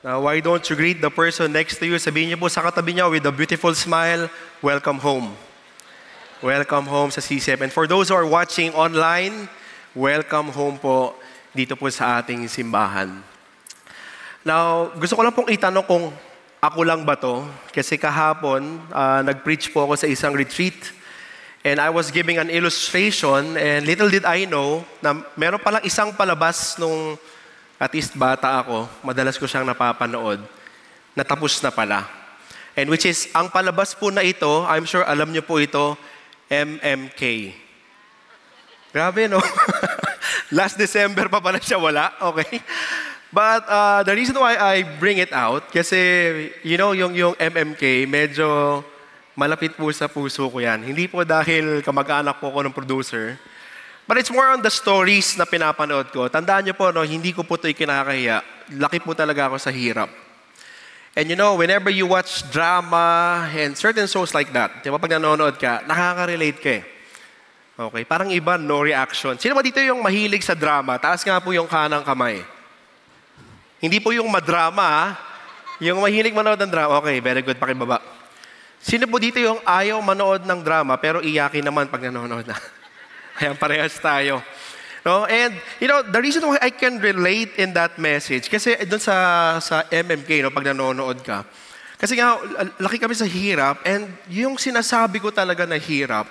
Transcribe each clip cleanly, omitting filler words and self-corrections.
Now, why don't you greet the person next to you? Sabihin niyo po sa katabi niya with a beautiful smile, welcome home. Welcome home sa C7. And for those who are watching online, welcome home po dito po sa ating simbahan. Now, gusto ko lang pong itanong kung ako lang ba to? Kasi kahapon, nag-preach po ako sa isang retreat and I was giving an illustration and little did I know na meron palang isang palabas nung at least bata ako, madalas ko siyang napapanood, natapos na pala. And which is, ang palabas po na ito, I'm sure alam niyo po ito, MMK. Grabe, no? Last December pa pala siya wala, okay? But the reason why I bring it out, kasi, you know, yung MMK, medyo malapit po sa puso ko yan. Hindi po dahil kamag-anak po ako ng producer, but it's more on the stories na pinapanood ko. Tandaan niyo po, no, hindi ko po ito ikinakahiya. Laki po talaga ako sa hirap. And you know, whenever you watch drama and certain shows like that, di ba, pag nanonood ka, nakaka-relate ka eh. Okay, parang iba, no reaction. Sino ba dito yung mahilig sa drama? Taas nga po yung kanang kamay. Hindi po yung madrama, ha? Yung mahilig manood ng drama. Okay, very good, pakibaba. Sino po dito yung ayaw manood ng drama pero iyakin naman pag nanonood na? Ayan, parehas tayo. No? And, you know, the reason why I can relate in that message, kasi doon sa MMK, no, pag nanonood ka, kasi nga, laki kami sa hirap, and yung sinasabi ko talaga na hirap,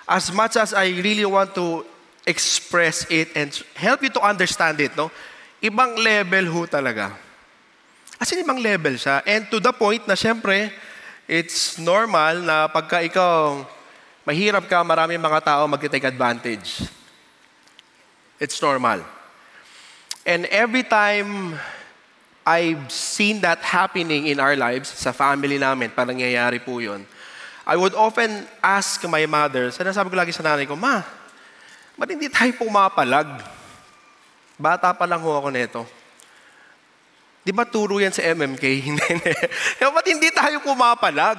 as much as I really want to express it and help you to understand it, no, ibang level ho talaga. As in, ibang level siya. And to the point na, syempre, it's normal na pagka ikaw, mahirap ka, maraming mga tao mag-take advantage. It's normal. And every time I've seen that happening in our lives, sa family namin, parang nangyayari po yun, I would often ask my mother, sinasabi ko lagi sa nanay ko, Ma, ba't hindi tayo pumapalag? Bata pa lang ho ako nito. Di ba turo yan sa MMK? Ba't hindi tayo pumapalag?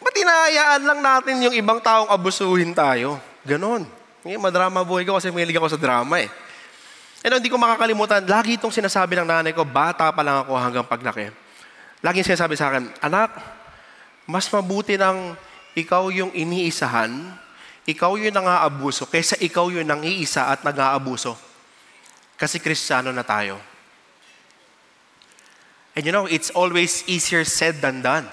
Ba't hinahayaan lang natin yung ibang taong abusuhin tayo? Ganon. Ngayon, madrama buhay ko kasi mahilig ako sa drama eh. And hindi ko makakalimutan, lagi itong sinasabi ng nanay ko, bata pa lang ako hanggang paglaki. Laging sinasabi sa akin, anak, mas mabuti ng ikaw yung iniisahan, ikaw yung nang-aabuso, kaysa ikaw yung nang-iisa at nag-aabuso. Kasi Kristiyano na tayo. And you know, it's always easier said than done.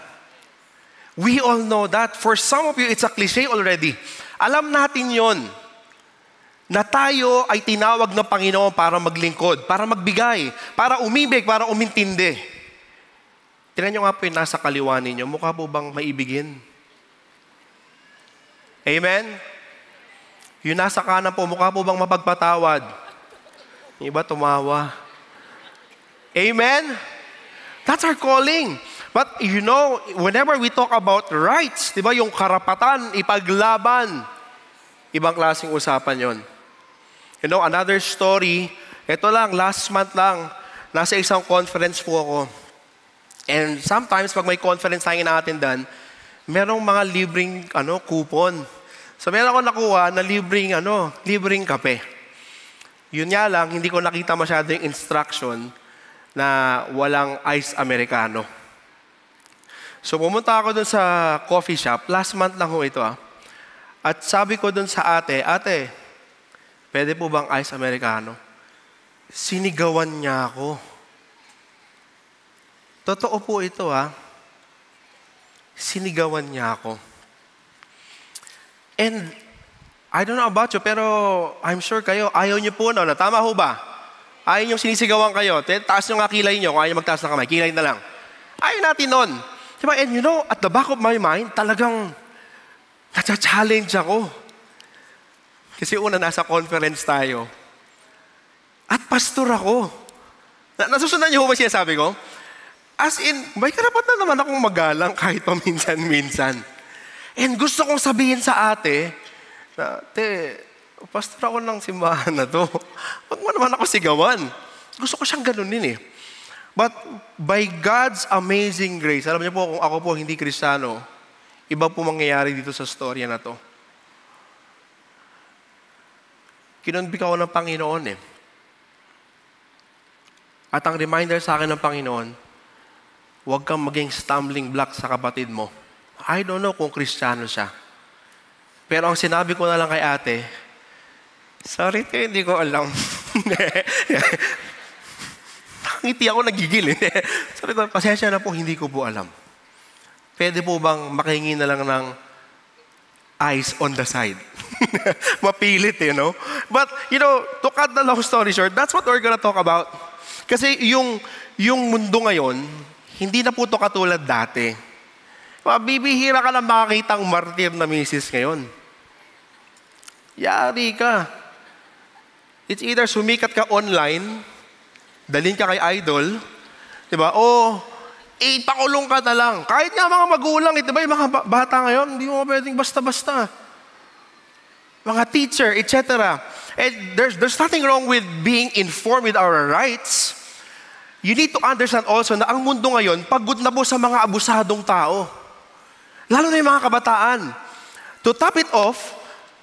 We all know that. For some of you, it's a cliche already. Alam natin yon na tayo ay tinawag ng Panginoon para maglingkod, para magbigay, para umibig, para umintindi. Tingnan nyo nga po yung nasa kaliwa ninyo. Mukha po bang maibigin? Amen? Yung nasa kanan po, mukha po bang mapagpatawad? Yung iba tumawa. Amen? That's our calling. But you know, whenever we talk about rights, di ba, yung karapatan, ipaglaban, ibang klaseng usapan yon. You know, another story, ito lang, last month lang, nasa isang conference po ako. And sometimes, pag may conference tayong in-attendan, merong mga libreng coupon. So, meron ako nakuha na libreng kape. Yun nga lang, hindi ko nakita masyado yung instruction na walang ice americano. So, pumunta ako dun sa coffee shop. Last month lang ho ito. At sabi ko dun sa ate, pwede po bang ice americano? Sinigawan niya ako. Totoo po ito, Sinigawan niya ako. And, I don't know about you, pero I'm sure kayo, ayaw niyo po na. Tama ho ba? Ayaw niyo sinisigawan kayo. Taas niyo nga kilay niyo. Kung ayaw niyo magtaas ng kamay, kilay na lang. Ayaw natin nun. Diba? And you know, at the back of my mind, talagang na-challenge ako. Kasi una, nasa conference tayo. At pastor ako. Nasusundan niyo ba sinasabi ko? As in, may karapatan naman akong magalang kahit paminsan-minsan. And gusto kong sabihin sa ate, pastor ako ng simbahan na to. Huwag mo naman ako sigawan. Gusto ko siyang ganunin eh. But by God's amazing grace, alam niyo po, kung ako po hindi Kristiyano, iba po mangyayari dito sa storya na to. Kinunbik ako ng Panginoon eh. At ang reminder sa akin ng Panginoon, huwag kang maging stumbling block sa kapatid mo. I don't know kung Kristiyano siya. Pero ang sinabi ko na lang kay ate, sorry te, hindi ko alam. Ngiti ako nagigil. Sabi ko, pasensya na po, hindi ko po alam. Pwede po bang makahingi na lang ng eyes on the side? Mapilit, But, to cut the long story short, that's what we're gonna talk about. Kasi yung mundo ngayon, hindi na po ito katulad dati. Bibihira ka na makakita ang martir na misis ngayon. Yari ka. It's either sumikat ka online, dalhin ka kay idol, diba? O, pakulong ka na lang. Kahit nga mga magulang, diba? Yung mga bata ngayon, hindi mo pwedeng basta-basta. Mga teacher, etc. And there's nothing wrong with being informed with our rights. You need to understand also na ang mundo ngayon, pagod na po sa mga abusadong tao. Lalo na yung mga kabataan. To top it off,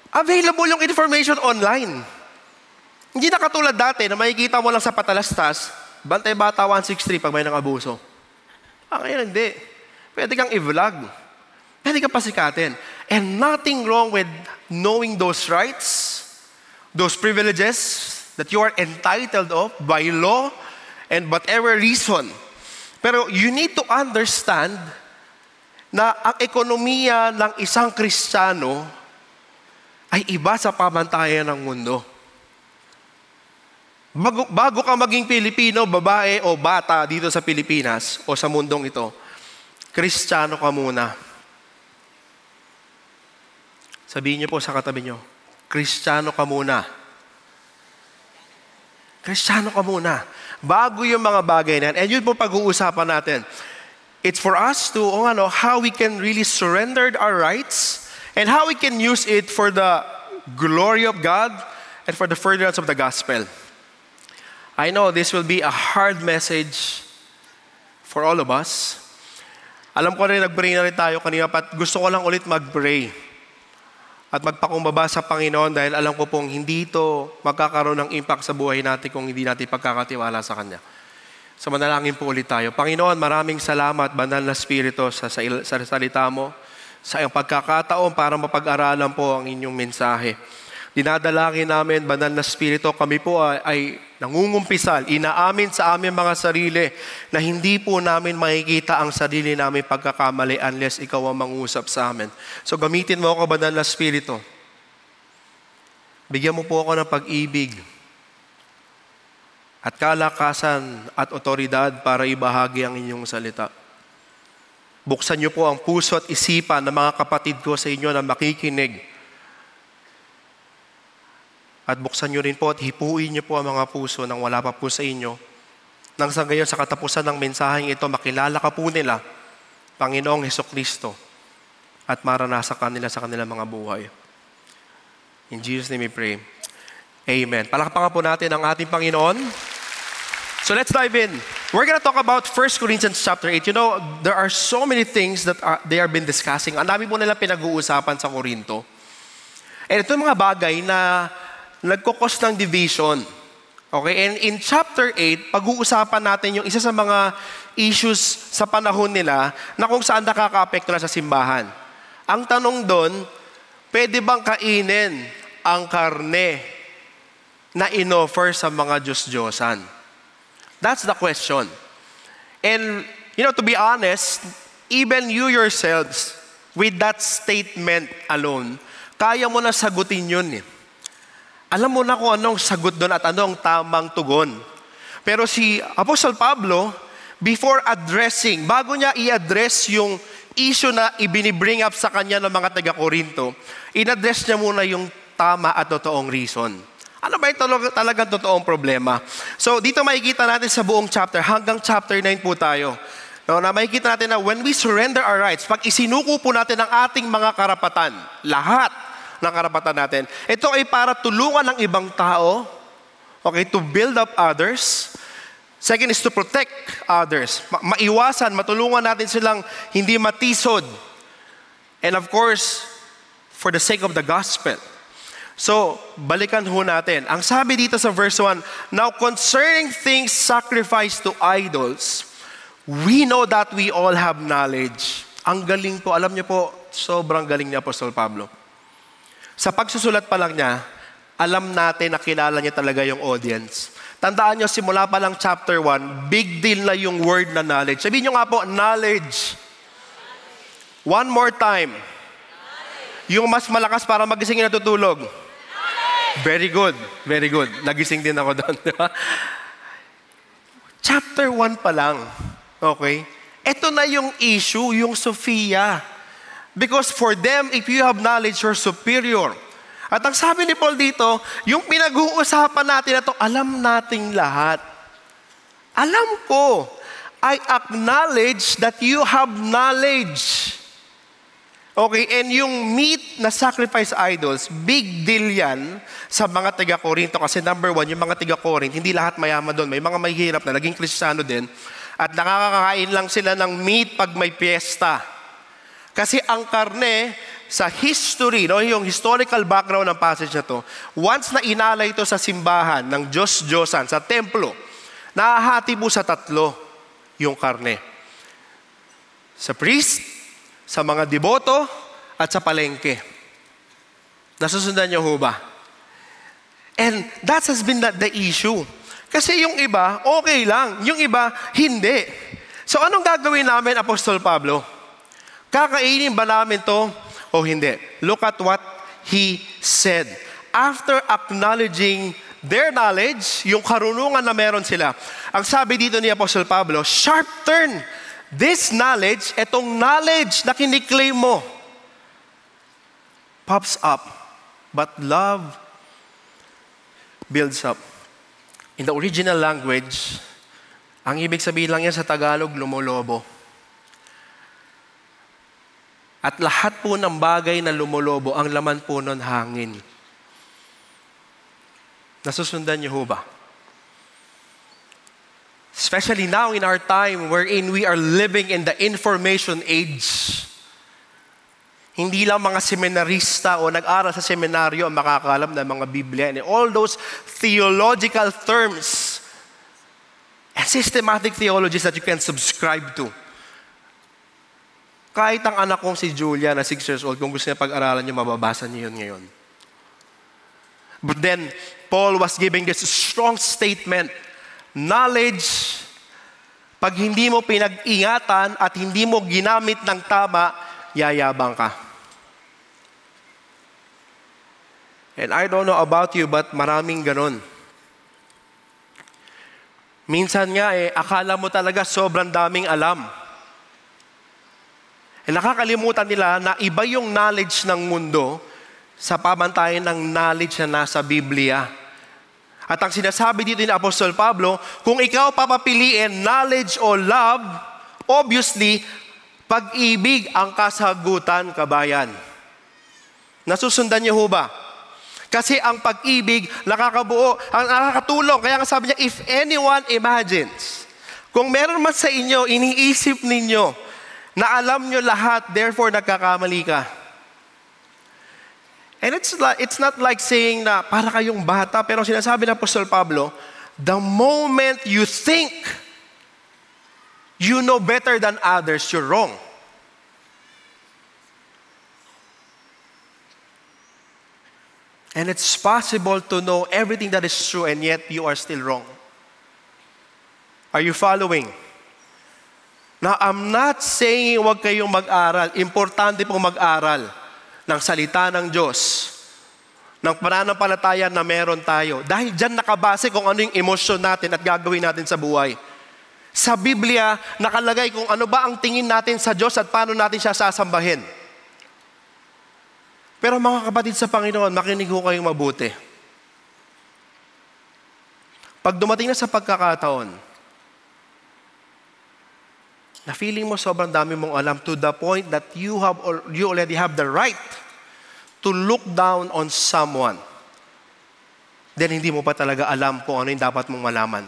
available yung information online. Hindi na katulad dati na makikita mo lang sa patalastas, Bantay Bata 163 pag may nang-abuso. Ngayon hindi. Pwede kang i-vlog. Pwede kang pasikatin. And nothing wrong with knowing those rights, those privileges that you are entitled of by law and whatever reason. Pero you need to understand na ang ekonomiya ng isang Kristiyano ay iba sa pamantayan ng mundo. Bago ka maging Pilipino, babae o bata dito sa Pilipinas o sa mundong ito, Kristiyano ka muna. Sabihin niyo po sa katabi niyo, Kristiyano ka muna. Kristiyano ka muna. Bago yung mga bagay na yan. And yun po pag-uusapan natin. It's for us to, how we can really surrender our rights and how we can use it for the glory of God and for the furtherance of the gospel. I know this will be a hard message for all of us. Alam ko rin, nag-pray na rin tayo kanina, pat gusto ko lang ulit mag-pray at magpakumbaba sa Panginoon dahil alam ko pong hindi ito magkakaroon ng impact sa buhay natin kung hindi natin pagkakatiwala sa Kanya. So manalangin po ulit tayo. Panginoon, maraming salamat, Banal na Espiritu, sa salita mo, sa iyong pagkakataon para mapag-aralan po ang inyong mensahe. Dinadalangin namin, Banal na Espiritu, kami po ay nangungumpisal, inaamin sa aming mga sarili na hindi po namin makikita ang sarili namin pagkakamali unless ikaw ang mangusap sa amin. So gamitin mo ako, Banal na Espiritu. Bigyan mo po ako ng pag-ibig at kalakasan at otoridad para ibahagi ang inyong salita. Buksan niyo po ang puso at isipan ng mga kapatid ko sa inyo na makikinig. At buksan niyo rin po at hipuin niyo po ang mga puso nang wala pa po sa inyo. Nang sa gayon, sa katapusan ng mensaheng ito, makilala ka po nila, Panginoong Hesukristo, at maranasan ka nila sa kanilang mga buhay. In Jesus' name we pray. Amen. Palakpakan po natin ang ating Panginoon. So let's dive in. We're going to talk about 1 Corinthians chapter 8. There are so many things that they have been discussing. Ang dami po nila pinag-uusapan sa Korinto. And ito yung mga bagay na nagkukos ng division. Okay? And in chapter 8, pag-uusapan natin yung isa sa mga issues sa panahon nila na kung saan nakaka-apekto na sa simbahan. Ang tanong doon, pwede bang kainin ang karne na inoffer sa mga Diyos-Diyosan? That's the question. And, to be honest, even you yourselves, with that statement alone, kaya mo na sagutin yun eh. Alam mo na kung anong sagot doon at anong tamang tugon. Pero si Apostle Pablo, before addressing, bago niya i-address yung issue na ibinibring up sa kanya ng mga taga-Korinto, in-address niya muna yung tama at totoong reason. Ano ba yung talagang totoong problema? So dito makikita natin sa buong chapter, hanggang chapter 9 po tayo. Na makikita natin na when we surrender our rights, pag isinuko po natin ang ating mga karapatan, lahat ng karapatan natin. Ito ay para tulungan ng ibang tao, okay, to build up others. Second is to protect others. Maiwasan, matulungan natin silang hindi matisod. And of course, for the sake of the gospel. So, balikan ho natin. Ang sabi dito sa verse 1, now concerning things sacrificed to idols, We know that we all have knowledge. Ang galing po, alam niyo po, sobrang galing ni Apostol Pablo. Sa pagsusulat pa lang niya, alam natin na kilala niya talaga yung audience. Tandaan niyo, simula pa lang chapter 1, big deal na yung word na knowledge. Sabihin niyo nga po, knowledge. One more time. Yung mas malakas para magising na natutulog. Very good. Very good. Nagising din ako doon. Chapter 1 pa lang. Okay? Ito na yung issue, yung Sophia. Because for them, if you have knowledge, you're superior. At ang sabi ni Paul dito, yung pinag-uusapan natin na ito, alam nating lahat. Alam ko. I acknowledge that you have knowledge. Okay, and yung meat na sacrifice idols, big deal yan sa mga taga-Corinto. Kasi number 1, yung mga taga-Corinto, hindi lahat mayaman doon. May mga mahihirap na naging Kristiyano din. At nakakakain lang sila ng meat pag may piyesta. Kasi ang karne, sa history, no, yung historical background ng passage na to, once na inalay ito sa simbahan ng Diyos-Diyosan, sa templo, nahahati po sa 3 yung karne. Sa priest, sa mga deboto, at sa palengke. Nasusundan niyo ho ba? And that has been the issue. Kasi yung iba, okay lang. Yung iba, hindi. So anong gagawin namin, Apostol Pablo? Kakainin ba namin to o hindi? Look at what he said. After acknowledging their knowledge, yung karunungan na meron sila, ang sabi dito ni Apostol Pablo, sharp turn. This knowledge, etong knowledge na kiniklaim mo, pops up. But love builds up. In the original language, ang ibig sabihin lang yan sa Tagalog, lumolobo. At lahat po ng bagay na lumolobo, ang laman po nun hangin. Nasusundan niyo ho ba? Especially now in our time wherein we are living in the information age. Hindi lang mga seminarista o nag-aral sa seminaryo ang makakaalam ng mga Biblia and all those theological terms and systematic theologies that you can subscribe to. Kahit ang anak kong si Julia na 6 years old, kung gusto niya pag-aralan niyo, mababasa niyo yun ngayon. But then, Paul was giving this strong statement. Knowledge, pag hindi mo pinag-ingatan at hindi mo ginamit ng tama, yayabang ka. And I don't know about you, but maraming ganon. Minsan nga akala mo talaga sobrang daming alam. Nakakalimutan nila na iba yung knowledge ng mundo sa pamantayan ng knowledge na nasa Biblia. At ang sinasabi dito ni Apostol Pablo, kung ikaw papapiliin knowledge o love, obviously, pag-ibig ang kasagutan, kabayan. Nasusundan niyo ho ba? Kasi ang pag-ibig nakakabuo, ang nakakatulong. Kaya nga sabi niya, if anyone imagines, kung meron man sa inyo, iniisip ninyo, na alam niyo lahat, therefore nagkakamali ka. And it's not like saying na para kayong bata, pero sinasabi ng Apostol Pablo, the moment you think you know better than others, you're wrong. And it's possible to know everything that is true and yet you are still wrong. Are you following? Now, I'm not saying huwag kayong mag-aral. Importante pong mag-aral ng salita ng Diyos, ng pananampalataya na meron tayo. Dahil dyan nakabase kung ano yung emosyon natin at gagawin natin sa buhay. Sa Biblia, nakalagay kung ano ba ang tingin natin sa Diyos at paano natin siya sasambahin. Pero mga kapatid sa Panginoon, makinig ho kayong mabuti. Pag dumating na sa pagkakataon, na feeling mo sobrang dami mong alam to the point that you already have the right to look down on someone, then hindi mo pa talaga alam kung ano yung dapat mong malaman.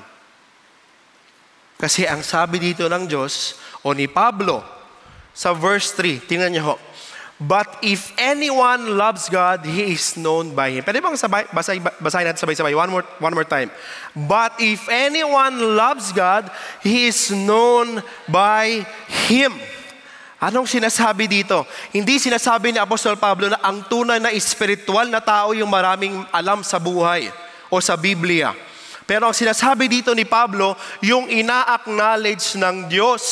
Kasi ang sabi dito ng Diyos o ni Pablo sa verse 3, tingnan niyo ho, But if anyone loves God, He is known by Him. Pwede bang basahin natin sabay-sabay? One more time. But if anyone loves God, He is known by Him. Anong sinasabi dito? Hindi sinasabi ni Apostol Pablo na ang tunay na espiritual na tao yung maraming alam sa buhay o sa Biblia. Pero ang sinasabi dito ni Pablo, yung ina-acknowledge ng Diyos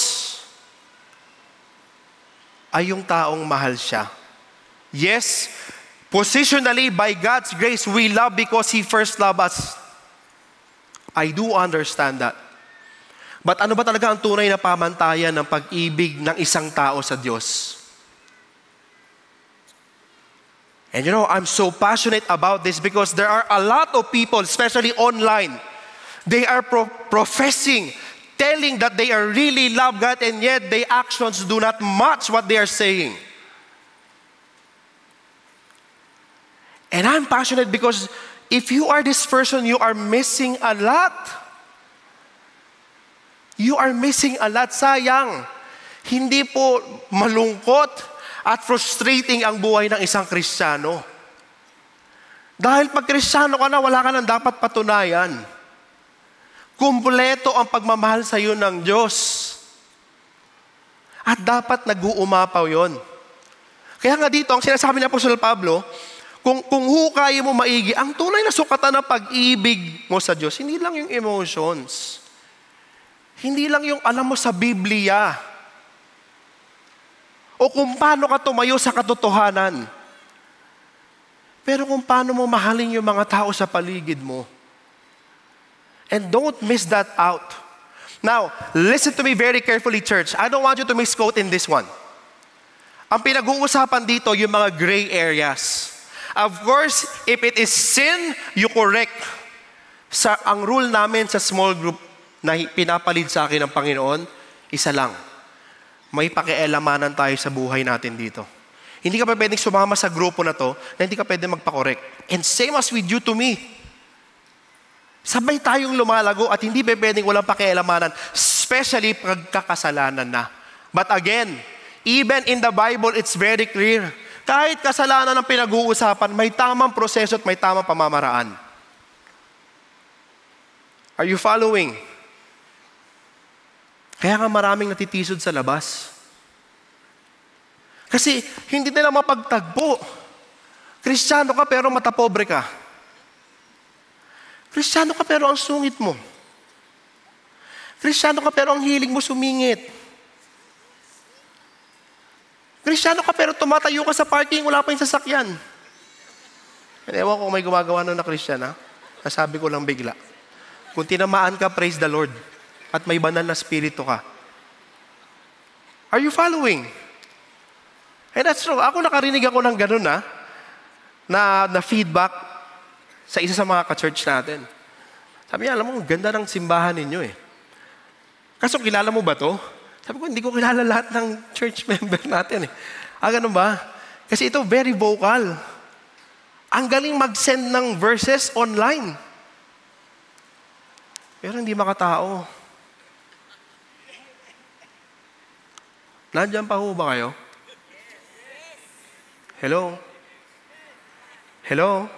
ay yung taong mahal siya. Yes, positionally, by God's grace, we love because He first loved us. I do understand that. But ano ba talaga ang tunay na pamantayan ng pag-ibig ng isang tao sa Diyos? And you know, I'm so passionate about this because there are a lot of people, especially online, they are professing, telling that they are really love God, and yet their actions do not match what they are saying. And I'm passionate because if you are this person, you are missing a lot. You are missing a lot. Sayang. Hindi po malungkot at frustrating ang buhay ng isang Kristiyano. Dahil pag Kristiyano ka na, wala ka nang dapat patunayan. Kumpleto ang pagmamahal sa iyo ng Diyos. At dapat nag-uumapaw yon. Kaya nga dito, ang sinasabi ni Apostol Pablo, kung hukayin mo maigi, ang tunay na sukatan ng pag-ibig mo sa Diyos, hindi lang yung emotions. Hindi lang yung alam mo sa Biblia. O kung paano ka tumayo sa katotohanan. Pero kung paano mo mahalin yung mga tao sa paligid mo. And don't miss that out. Now, listen to me very carefully, church. I don't want you to misquote in this one. Ang pinag-uusapan dito, yung mga gray areas. Of course, if it is sin, you correct. Ang rule namin sa small group na pinapalid sa akin ng Panginoon, isa lang. May pakialamanan tayo sa buhay natin dito. Hindi ka pa pwedeng sumama sa grupo na to na hindi ka pwedeng magpa-correct. And same as with you to me. Sabay tayong lumalago at hindi pa pwedeng walang pakialamanan, especially pagkakasalanan na. But again, even in the Bible, it's very clear. Kahit kasalanan ang pinag-uusapan, may tamang proseso at may tamang pamamaraan. Are you following? Kaya nga maraming natitisod sa labas. Kasi hindi nila mapagtagpo. Kristiyano ka pero matapobre ka. Kristiyano ka pero ang sungit mo. Kristiyano ka pero ang hilig mo sumingit. Kristiyano ka pero tumatayo ka sa parking, wala pa yung sasakyan. Ewan ko kung may gumagawa nun na Kristiyana. Nasabi ko lang bigla. Kung tinamaan ka, praise the Lord. At may banal na spirito ka. Are you following? And that's true. Ako nakarinig ako ng ganun na feedback sa isa sa mga ka-church natin. Sabi niya, alam mo, ganda ng simbahan ninyo eh. Kaso kilala mo ba to? Sabi ko, hindi ko kilala lahat ng church member natin eh. Ganun ba? Kasi ito very vocal. Ang galing mag-send ng verses online. Pero hindi makatao. Nandiyan pa ho ba kayo? Hello? Hello?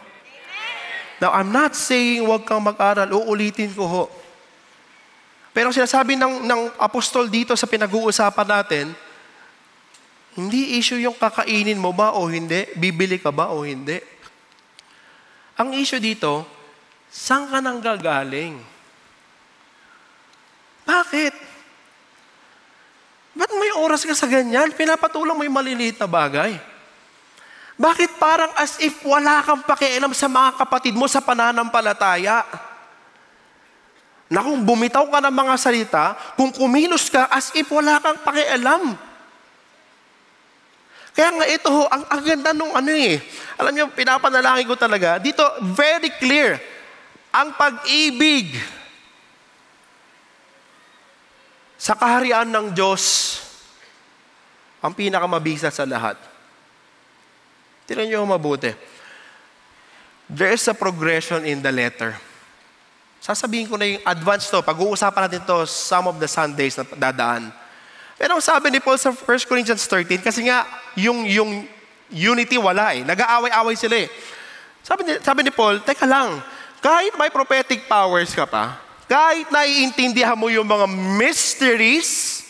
Now, I'm not saying huwag kang mag-aral. Uulitin ko ho. Pero sinasabi ng apostol dito sa pinag-uusapan natin, hindi issue yung kakainin mo ba o hindi, bibili ka ba o hindi. Ang issue dito, saan ka nang gagaling? Bakit? Ba't may oras ka sa ganyan? Pinapatulang mo yung maliliit na bagay. Bakit parang as if wala kang pakialam sa mga kapatid mo sa pananampalataya? Na kung bumitaw ka ng mga salita, kung kumilos ka, as if wala kang pakialam. Kaya nga ito, ang ganda nung alam niyo, pinapanalangin ko talaga, dito very clear, ang pag-ibig sa kaharian ng Diyos, ang pinakamabisa sa lahat. Tingnan niyo mabuti. There is a progression in the letter. Sasabihin ko na yung advance to. Pag-uusapan natin to some of the Sundays na dadaan. Pero ang sabi ni Paul sa 1 Corinthians 13, kasi nga, yung unity wala eh. Nag-aaway-away sila eh. Sabi ni Paul, teka lang, kahit may prophetic powers ka pa, kahit naiintindihan mo yung mga mysteries,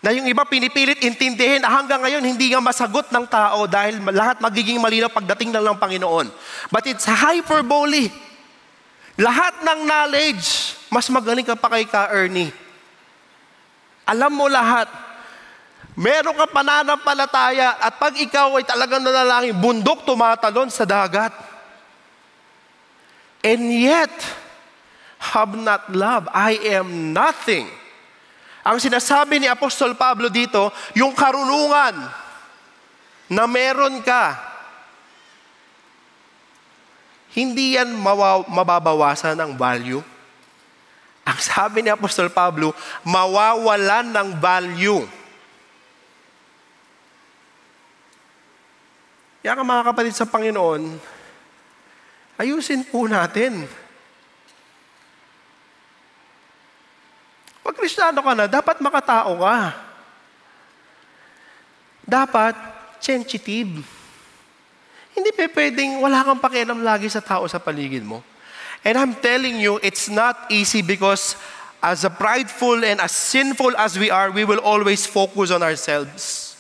na yung iba pinipilit intindihin, hanggang ngayon hindi nga masagot ng tao dahil lahat magiging malinaw pagdating lang ng Panginoon. But it's hyperbole. Lahat ng knowledge, mas magaling ka pa kay Ka-Ernie. Alam mo lahat. Meron ka pananampalataya at pag ikaw ay talagang nanalangin, bundok tumatalon sa dagat. And yet, have not love, I am nothing. Ang sinasabi ni Apostol Pablo dito, yung karunungan na meron ka, hindi yan mababawasan ng value. Ang sabi ni Apostol Pablo, mawawalan ng value. Kaya mga kapatid sa Panginoon, ayusin po natin. Pag Kristiyano ka na, dapat makatao ka. Dapat sensitive. Hindi pwedeng wala kang pakialam lagi sa tao sa paligid mo. And I'm telling you, it's not easy because as prideful and as sinful as we are, we will always focus on ourselves.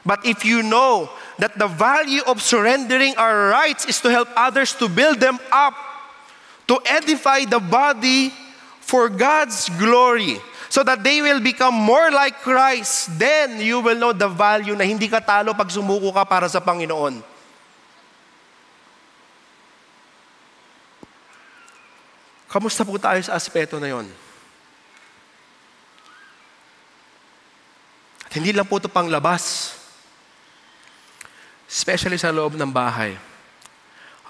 But if you know that the value of surrendering our rights is to help others to build them up, to edify the body for God's glory, so that they will become more like Christ, then you will know the value na hindi ka talo pag sumuko ka para sa Panginoon. Kamusta po tayo sa aspeto na yon? At hindi lang po ito pang labas. Especially sa loob ng bahay.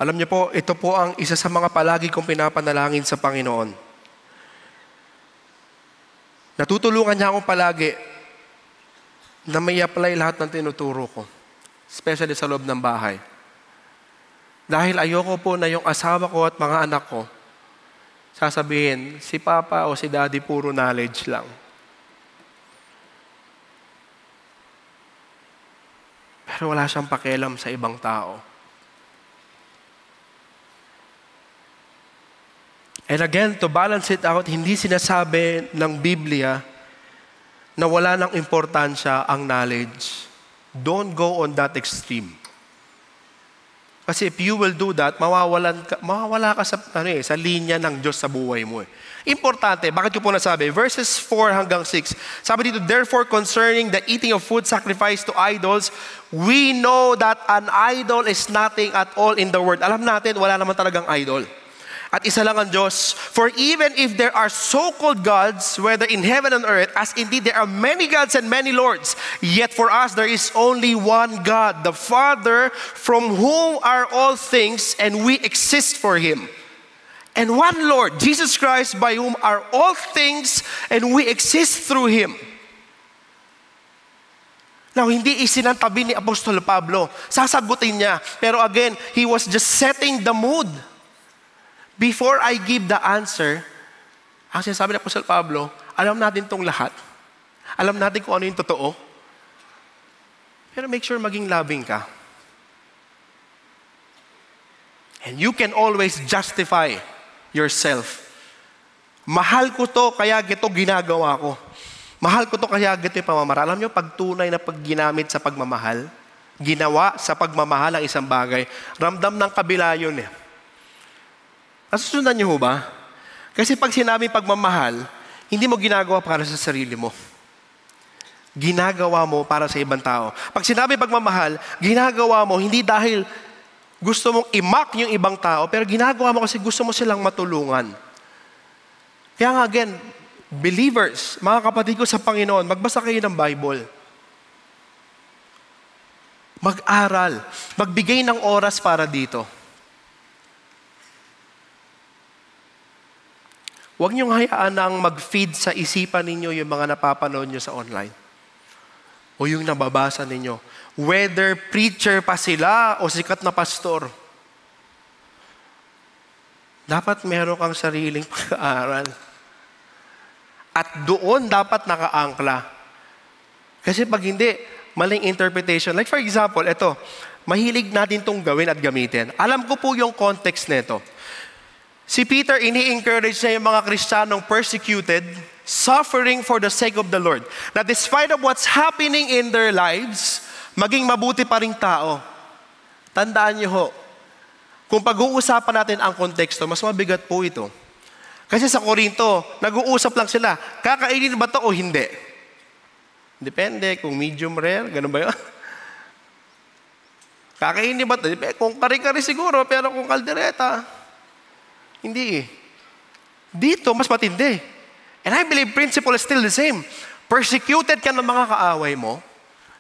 Alam niyo po, ito po ang isa sa mga palagi kong pinapanalangin sa Panginoon. Natutulungan niya akong palagi na may apply lahat ng tinuturo ko. Especially sa loob ng bahay. Dahil ayoko po na yung asawa ko at mga anak ko, sasabihin, si Papa o si Daddy puro knowledge lang. Pero wala siyang pakialam sa ibang tao. And again, to balance it out, hindi sinasabi ng Biblia na wala ng importansya ang knowledge. Don't go on that extreme. Kasi if you will do that, mawawala ka sa linya ng Diyos sa buhay mo. Importante, bakit ko po nasabi? Verses 4 hanggang 6. Sabi dito, therefore concerning the eating of food sacrificed to idols, we know that an idol is nothing at all in the world. Alam natin, wala naman talagang idol. At isa lang ang Diyos. For even if there are so-called gods, whether in heaven and earth, as indeed there are many gods and many lords, yet for us there is only one God, the Father, from whom are all things, and we exist for Him. And one Lord, Jesus Christ, by whom are all things, and we exist through Him. Now, hindi isinantabi ni Apostol Pablo. Sasagutin niya. Pero again, he was just setting the mood. Before I give the answer, ang sinasabi ni Apostol Pablo, alam natin itong lahat. Alam natin kung ano yung totoo. Pero make sure maging loving ka. And you can always justify yourself. Mahal ko to, kaya gito ginagawa ko. Mahal ko to, kaya gito yung pamamaraan. Alam nyo, pag tunay na pag ginamit sa pagmamahal, ginawa sa pagmamahal ang isang bagay, ramdam ng kabila yun eh. Nasusundan niyo ho ba? Kasi pag sinabi pagmamahal, hindi mo ginagawa para sa sarili mo. Ginagawa mo para sa ibang tao. Pag sinabi pagmamahal, ginagawa mo hindi dahil gusto mong i-mock yung ibang tao, pero ginagawa mo kasi gusto mo silang matulungan. Kaya nga again, believers, mga kapatid ko sa Panginoon, magbasa kayo ng Bible. Mag-aral. Magbigay ng oras para dito. Huwag niyong hayaan na mag-feed sa isipan ninyo yung mga napapanood niyo sa online. O yung nababasa ninyo. Whether preacher pa sila o sikat na pastor. Dapat meron kang sariling pag-aaral. At doon dapat nakaangkla. Kasi pag hindi, maling interpretation. Like for example, ito, mahilig natin itong gawin at gamitin. Alam ko po yung context nito. Si Peter, ini-encourage niya yung mga Kristiyanong persecuted, suffering for the sake of the Lord. That despite of what's happening in their lives, maging mabuti pa ring tao. Tandaan niyo ho, kung pag-uusapan natin ang konteksto, mas mabigat po ito. Kasi sa Korinto, nag-uusap lang sila, kakainin ba ito o hindi? Depende, kung medium rare, ganun ba yun? Kakainin ba ito? Kung kari-kari siguro, pero kung kaldereta, hindi eh. Dito, mas matindi. And I believe principle is still the same. Persecuted ka ng mga kaaway mo,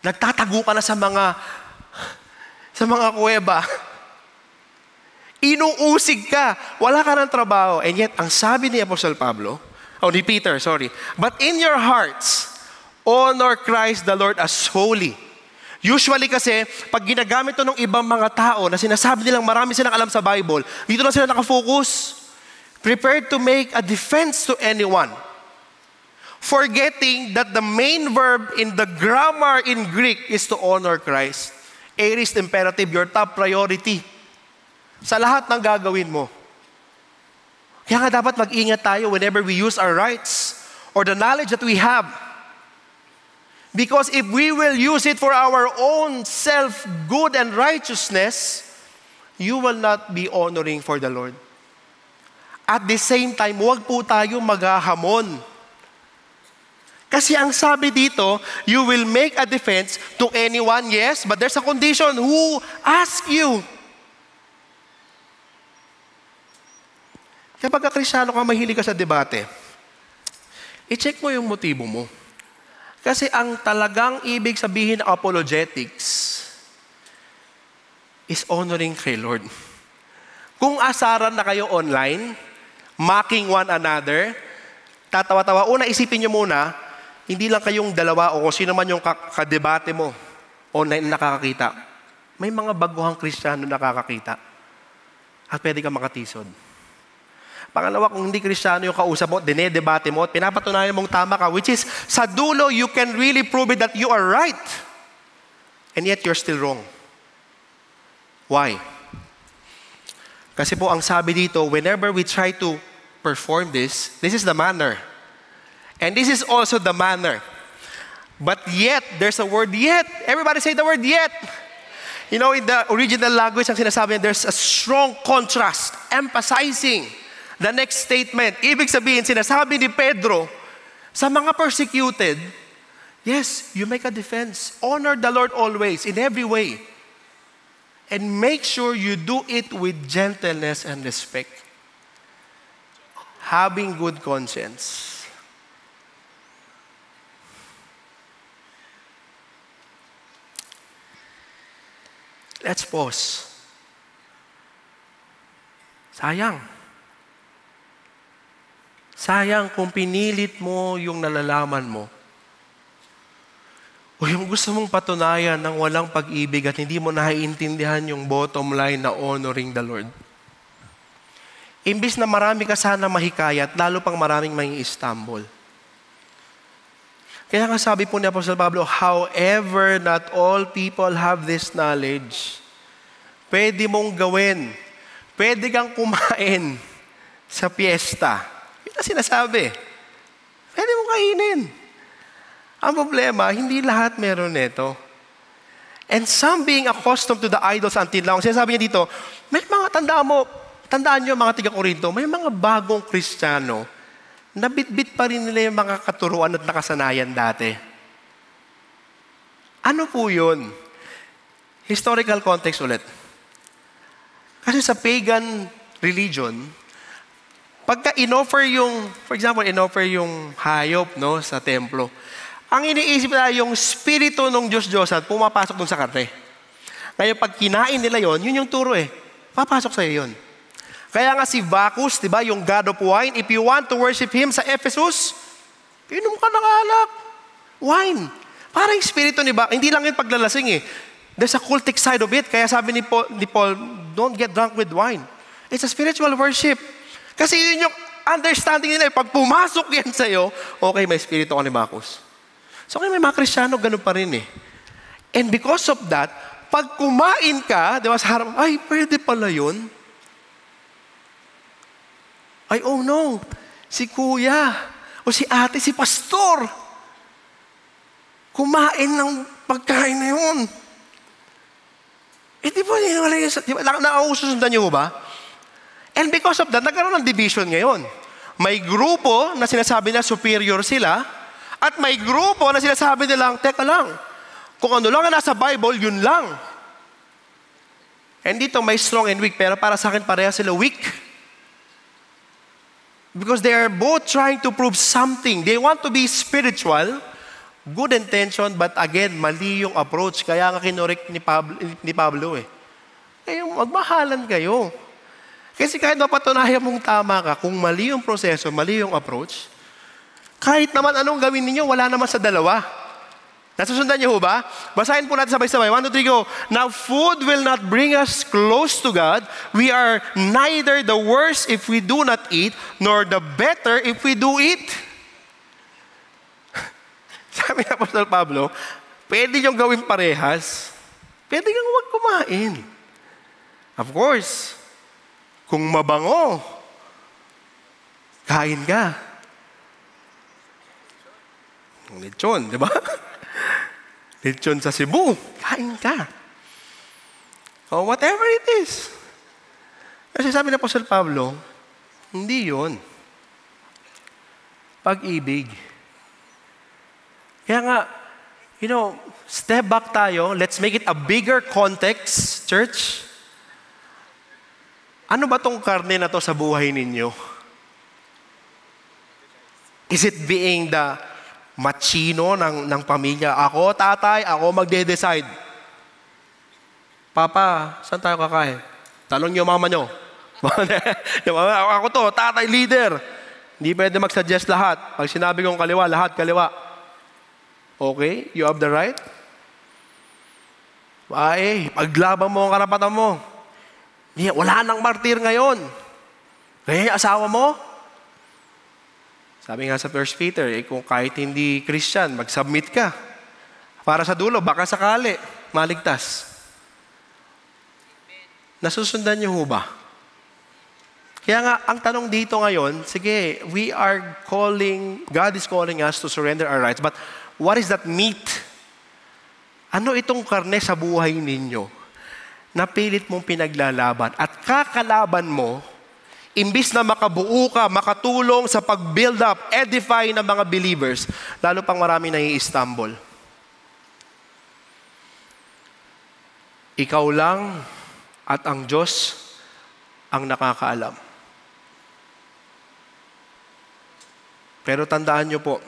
nagtatago ka na sa mga kuweba, inuusig ka, wala ka ng trabaho. And yet, ang sabi ni Apostle Pablo, ni Peter, sorry, but in your hearts, honor Christ the Lord as holy. Usually kasi, pag ginagamit ito ng ibang mga tao na sinasabi nilang marami silang alam sa Bible, dito lang sila nakafocus. Prepared to make a defense to anyone. Forgetting that the main verb in the grammar in Greek is to honor Christ. Aorist imperative, your top priority. Sa lahat ng gagawin mo. Kaya nga dapat mag-ingat tayo whenever we use our rights or the knowledge that we have. Because if we will use it for our own self-good and righteousness, you will not be honoring for the Lord. At the same time, huwag po tayo maghahamon. Kasi ang sabi dito, you will make a defense to anyone, yes, but there's a condition, who ask you. Kaya pagka Kristyano ka, mahilig ka sa debate, i-check mo yung motibo mo. Kasi ang talagang ibig sabihin ng apologetics is honoring kay Lord. Kung asaran na kayo online, mocking one another, tatawa-tawa, una isipin nyo muna, hindi lang kayong dalawa o kung sino man yung kadebate mo online na nakakakita. May mga baguhang Kristiyano nakakakita at pwede ka makatisod. Pangalawa, kung hindi Kristiyano yung kausap mo, dinedebate mo, at pinapatunayan mong tama ka, which is, sa dulo, you can really prove it that you are right. And yet, you're still wrong. Why? Kasi po, ang sabi dito, whenever we try to perform this is the manner. And this is also the manner. But yet, there's a word yet. Everybody say the word yet. You know, in the original language, ang sinasabi niya, there's a strong contrast, emphasizing the next statement. Ibig sabihin, sinasabi ni Pedro, sa mga persecuted, yes, you make a defense. Honor the Lord always, in every way. And make sure you do it with gentleness and respect. Having good conscience. Let's pause. Sayang kung pinilit mo yung nalalaman mo o yung gusto mong patunayan ng walang pag-ibig at hindi mo naiintindihan yung bottom line na honoring the Lord. Imbis na marami ka sana mahikayat, lalo pang maraming mai-stumble. Kaya nga sabi po ni Apostle Pablo, however, not all people have this knowledge. Pwede mong gawin. Pwede kang kumain sa piyesta. Yun ang sinasabi. Pwede mong kainin. Ang problema, hindi lahat meron nito. And some being accustomed to the idols until now. Sinasabi niya dito, may mga tandaan nyo mga tiga-Korinto, may mga bagong Kristiyano na bit-bit pa rin nila yung mga katuruan at nakasanayan dati. Ano po yun? Historical context ulit. Kasi sa pagan religion, pagka in-offer yung, for example, in-offer yung hayop no, sa templo, ang iniisip nila yung spirito ng Diyos-Diyos at pumapasok dun sa karne. Ngayon, pag kinain nila yon, yun yung turo eh. Papasok sa'yo yun. Kaya nga si Bacchus, di ba, yung god of wine, if you want to worship him sa Ephesus, inom ka ng alak. Wine. Parang spirito ni Bacchus. Hindi lang yung paglalasing eh. There's a cultic side of it. Kaya sabi ni Paul, don't get drunk with wine. It's a spiritual worship. Kasi yun yung understanding nila. Pag pumasok yan sa'yo, okay, may spirito ka ni Bacchus. So kaya may mga Kristiyano, ganun pa rin eh. And because of that, pag kumain ka, di ba, sa harap, ay, pwede pala yun. Ay, oh no, si kuya, o si ate, si pastor, kumain ng pagkain na yun. Eh, di ba, naususundan niyo ba? And because of that, nagkaroon ng division ngayon. May grupo na sinasabi na superior sila, at may grupo na sinasabi nilang, teka lang, kung ano lang ang nasa Bible, yun lang. And dito may strong and weak, pero para sa akin pareha sila weak. Because they are both trying to prove something. They want to be spiritual, good intention, but again, mali yung approach. Kaya nga kinorek ni Pablo eh. Kaya magmahalan kayo. Kasi kahit mapatunayan mong tama ka, kung mali yung proseso, mali yung approach, kahit naman anong gawin ninyo, wala naman sa dalawa. Nasusundan niyo ba? Basahin po natin sabay-sabay. 1, 2, 3, go. Now, food will not bring us close to God. We are neither the worse if we do not eat, nor the better if we do eat. Sabi ni Apostol Pablo, pwede niyong gawin parehas. Pwede kang huwag kumain. Of course, kung mabango, kain ka. Lechon, di ba? Lechon sa Cebu, kain ka. O whatever it is. Kasi sabi ni Apostol Pablo, hindi yun. Pag-ibig. Kaya nga, step back tayo. Let's make it a bigger context, church. Ano ba tong karne na to sa buhay ninyo? Is it being the machino ng pamilya? Ako, tatay, ako magde-decide. Papa, saan tayo kakain? Tanong niyo mama niyo. Ako to, tatay, leader. Hindi pwede mag-suggest lahat. Pag sinabi kong kaliwa, lahat kaliwa. Okay, you have the right. Ay, paglaban mo ang karapatan mo. Wala nang martir ngayon. Kaya asawa mo? Sabi nga sa 1 Peter, kung kahit hindi Christian, mag-submit ka. Para sa dulo, baka sakali, maligtas. Nasusundan niyo ho ba? Kaya nga, ang tanong dito ngayon, sige, God is calling us to surrender our rights, but what is that meat? Ano itong karne sa buhay ninyo? Napilit mong pinaglalaban at kakalaban mo, imbis na makabuo ka, makatulong sa pag-build up, edify ng mga believers, lalo pang marami na i-stumble. Ikaw lang at ang Diyos ang nakakaalam. Pero tandaan niyo po,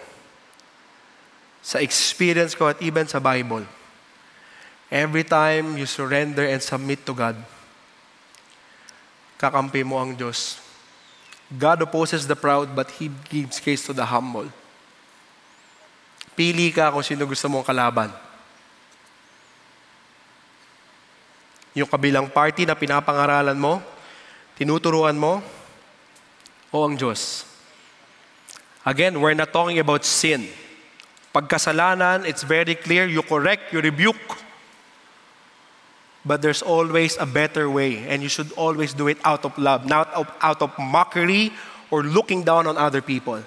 sa experience ko at even sa Bible, every time you surrender and submit to God, kakampi mo ang Diyos. God opposes the proud, but He gives grace to the humble. Pili ka kung sino gusto mong kalaban. Yung kabilang party na pinapangaralan mo, tinuturuan mo, o ang Diyos. Again, we're not talking about sin. Pagkasalanan, it's very clear, you correct, you rebuke. But there's always a better way, and you should always do it out of love, not out of mockery or looking down on other people.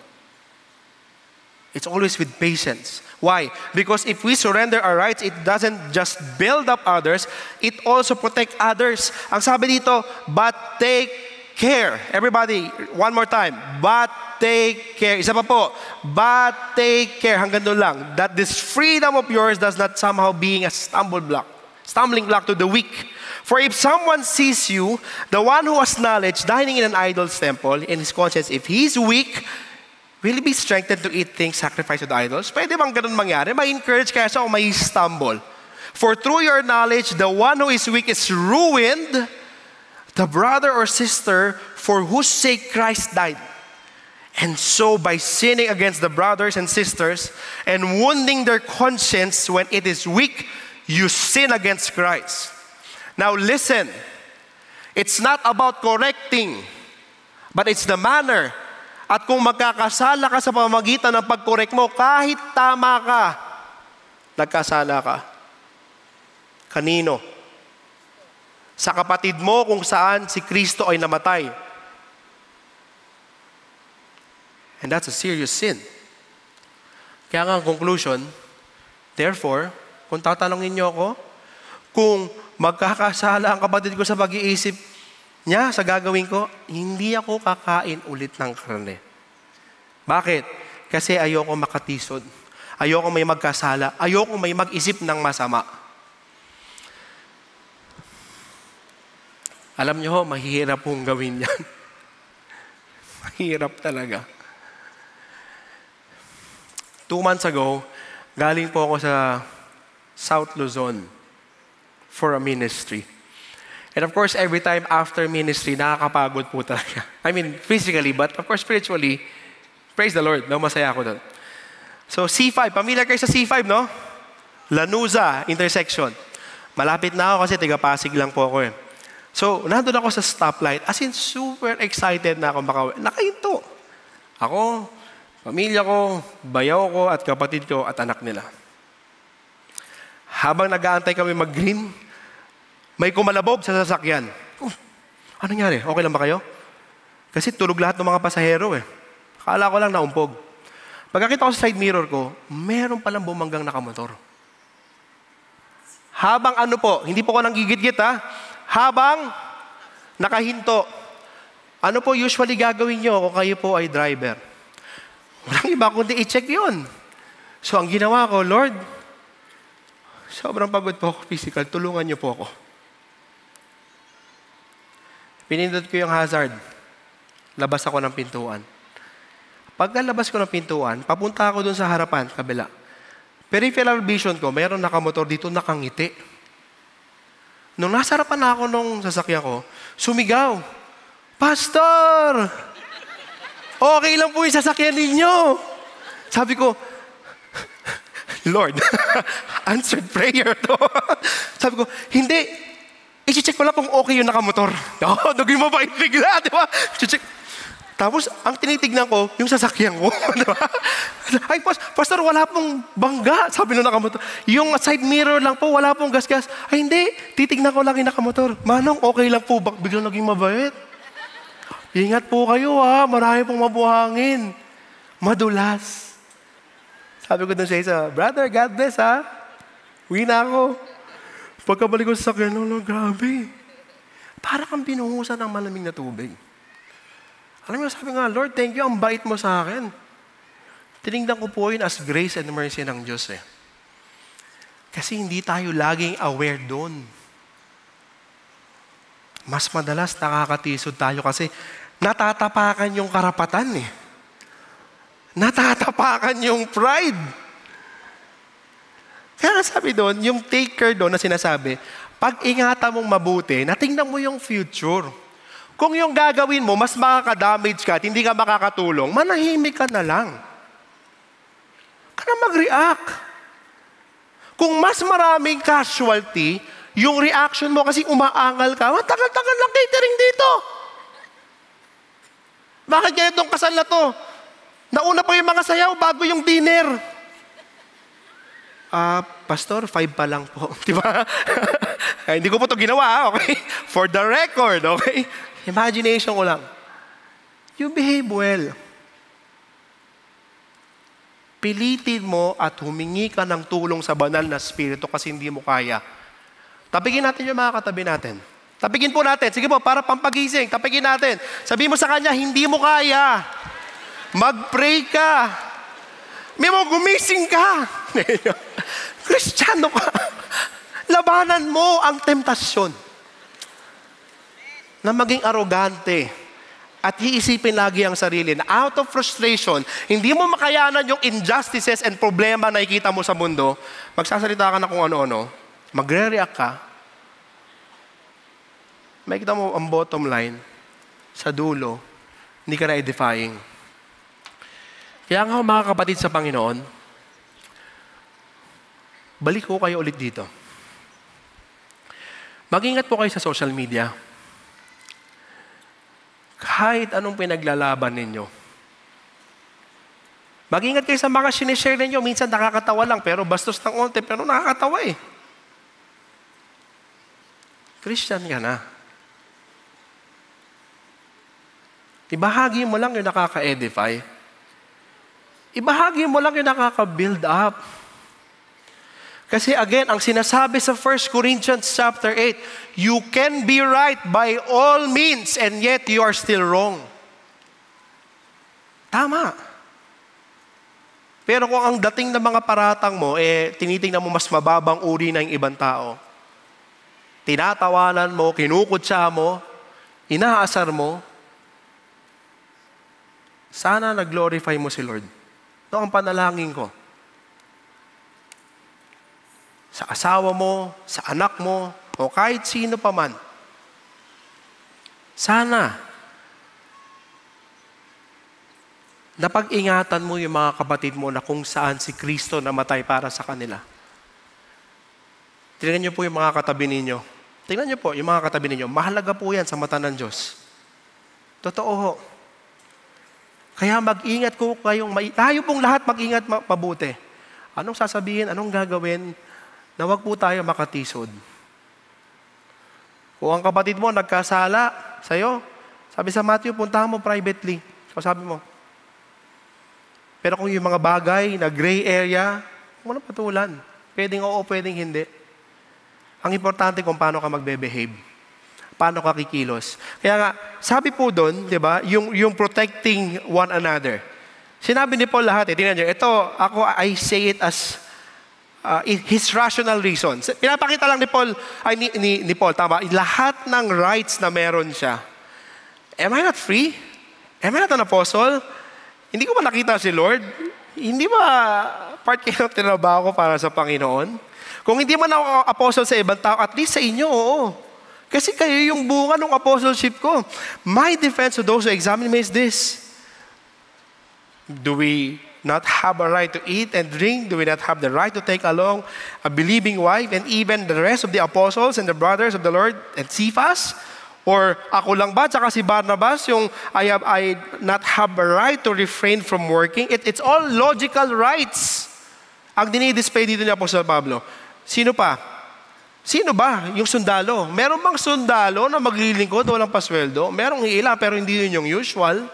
It's always with patience. Why? Because if we surrender our rights, it doesn't just build up others, it also protect others. Ang sabi dito, but take care. Everybody, one more time. But take care. Isa pa po. But take care. Hanggang doon lang. That this freedom of yours does not somehow being a stumbling block to the weak. For if someone sees you, the one who has knowledge, dining in an idol's temple, in his conscience, if he's weak, will he be strengthened to eat things sacrificed to the idols? Pwede bang ganun mangyari? May encourage kaya siya o may stumble? For through your knowledge, the one who is weak is ruined, the brother or sister for whose sake Christ died. And so by sinning against the brothers and sisters and wounding their conscience when it is weak, you sin against Christ. Now listen, it's not about correcting, but it's the manner. At kung magkakasala ka sa pamamagitan ng pag-correct mo, kahit tama ka, nagkasala ka. Kanino? Sa kapatid mo kung saan si Kristo ay namatay. And that's a serious sin. Kaya nga ang conclusion, therefore, kung tatanungin niyo ako, kung magkakasala ang kapatid ko sa pag-iisip niya, sa gagawin ko, hindi ako kakain ulit ng karne. Bakit? Kasi ayoko makatisod. Ayoko may magkasala. Ayoko may mag-isip ng masama. Alam niyo, mahirap pong gawin yan. Mahirap talaga. 2 months ago, galing po ako sa South Luzon for a ministry. And of course, every time after ministry, nakakapagod po talaga. I mean, physically, but of course, spiritually, praise the Lord, no? Masaya ako doon. So, C5, pamilya kayo sa C5, no? Lanuza intersection. Malapit na ako kasi tiga-Pasig lang po ako eh. So, nandun ako sa stoplight. As in, super excited na ako makauwi. Nakahinto. Ako, pamilya ko, bayaw ko, at kapatid ko, at anak nila. Habang nag-aantay kami mag-green, may kumalabob sa sasakyan. Ano nangyari? Okay lang ba kayo? Kasi tulog lahat ng mga pasahero eh. Akala ko lang naumpog. Pagkakita ko sa side mirror ko, meron palang bumanggang nakamotor. Habang ano po, hindi po ko nang gigit-git ha, habang nakahinto. Ano po usually gagawin nyo kung kayo po ay driver? Walang iba kundi i-check yun. So ang ginawa ko, Lord, sobrang pagod po ako physical, tulungan niyo po ako. Pinindot ko yung hazard. Labas ako ng pintuan. Pagkalabas ko ng pintuan, papunta ako dun sa harapan, kabila. Peripheral vision ko, mayroon nakamotor dito nakangiti. Nung nasa harapan na ako nung sasakyan ko, sumigaw, Pastor! Okay lang po yung sasakyan ninyo. Sabi ko, Lord, answered prayer to. Sabi ko, hindi. I-check ko lang kung okay yung nakamotor. Oo, naging mabait bigla, di ba? Check. Tapos, ang tinitignan ko, yung sasakyan ko. Di ba? Ay, Pastor, wala pong bangga. Sabi nung nakamotor. Yung side mirror lang po, wala pong gas-gas. Ay, hindi. Titignan ko lang yung nakamotor. Manong, okay lang po. Biglang naging mabait. Ingat po kayo ha, marami pong mabuhangin. Madulas. Sabi ko dun sa isa, Brother, God bless ha. Uwi na ako. Pagkabalik ko sa sakyan, grabe. Para kang binuhusan ng malamig na tubig. Alam mo, sabi nga, Lord, thank you, ang bait mo sa akin. Tinignan ko po yun as grace and mercy ng Diyos eh. Kasi hindi tayo laging aware doon. Mas madalas nakakatisod tayo kasi natatapakan yung karapatan eh. Natatapakan yung pride. Kaya sabi doon, yung taker doon na sinasabi, pag ingatan mong mabuti, natingnan mo yung future. Kung yung gagawin mo, mas makaka-damage ka at hindi ka makakatulong, manahimik ka na lang. Ka na mag-react. Kung mas maraming casualty, yung reaction mo kasi umaangal ka, tagal-tagal lang catering dito. Bakit ganyan itong kasal na to? Nauna pa yung mga sayaw bago yung dinner. Pastor, 5 pa lang po. Di ba? Hindi ko po ito ginawa, okay? For the record, okay? Imagination ko lang. You behave well. Pilitin mo at humingi ka ng tulong sa banal na spirito kasi hindi mo kaya. Tapigin natin yung mga katabi natin. Tapigin po natin. Sige po, para pampagising. Tapigin natin. Sabihin mo sa kanya, hindi mo kaya. Mag-pray ka. May mo gumising ka. Kristiyano ka. Labanan mo ang temptasyon na maging arogante at iisipin lagi ang sarili na out of frustration, hindi mo makayanan yung injustices and problema na nakikita mo sa mundo, magsasalita ka na kung ano-ano, magre-react ka, makikita mo ang bottom line, sa dulo, hindi ka na edifying. Kaya nga mga kapatid sa Panginoon, balik ko kayo ulit dito. Mag-ingat po kayo sa social media. Kahit anong pinaglalaban ninyo. Mag-ingat kayo sa mga sinishare ninyo. Minsan nakakatawa lang, pero bastos ng onte, pero nakakatawa eh. Christian ka na. Ibahagi mo lang yung nakaka-edify. Ibahagi mo lang yung nakaka-build up. Kasi again, ang sinasabi sa 1 Corinthians chapter 8, you can be right by all means and yet you are still wrong. Tama. Pero kung ang dating ng mga paratang mo, tinitingnan mo mas mababang uri na yung ibang tao, tinatawanan mo, kinukutsa mo, inaasar mo, sana nag-glorify mo si Lord. Ito ang panalangin ko. Sa asawa mo, sa anak mo, o kahit sino pa man. Sana, napag-ingatan mo yung mga kapatid mo na kung saan si Kristo namatay para sa kanila. Tingnan niyo po yung mga katabi ninyo. Tingnan niyo po yung mga katabi ninyo. Mahalaga po yan sa mata ng Diyos. Totoo ho. Kaya mag-ingat ko kayong, tayo pong lahat mag-ingat mabuti. Anong sasabihin, anong gagawin, na wag po tayo makatisod. Kung ang kapatid mo nagkasala sa'yo, sabi sa Matthew, puntahan mo privately. So sabi mo. Pero kung yung mga bagay na gray area, huwag mo na patulan. Pwedeng oo, pwedeng hindi. Ang importante kung paano ka magbe-behave. Paano ka kikilos. Kaya nga, sabi po doon, di ba, yung protecting one another. Sinabi ni Paul lahat, tingnan nyo, ito, I say it as his rational reasons. Pinapakita lang ni Paul, ni Paul, tama, lahat ng rights na meron siya. Am I not free? Am I not an apostle? Hindi ko ba nakita si Lord? Hindi ba part kayo ng tinabaho ko para sa Panginoon? Kung hindi man ako apostle sa ibang tao, at least sa inyo, oo. Kasi kayo yung bunga ng apostleship ko. My defense to those who examine me is this. Do we not have a right to eat and drink? Do we not have the right to take along a believing wife and even the rest of the apostles and the brothers of the Lord and Cephas? Or ako lang ba, tsaka si Barnabas, yung I not have a right to refrain from working? It's all logical rights. Ang dinidisplay dito ni Apostol Pablo. Sino pa? Sino ba? Yung sundalo. Meron bang sundalo na maglilingkod, walang pasweldo? Merong iila, pero hindi yun yung usual.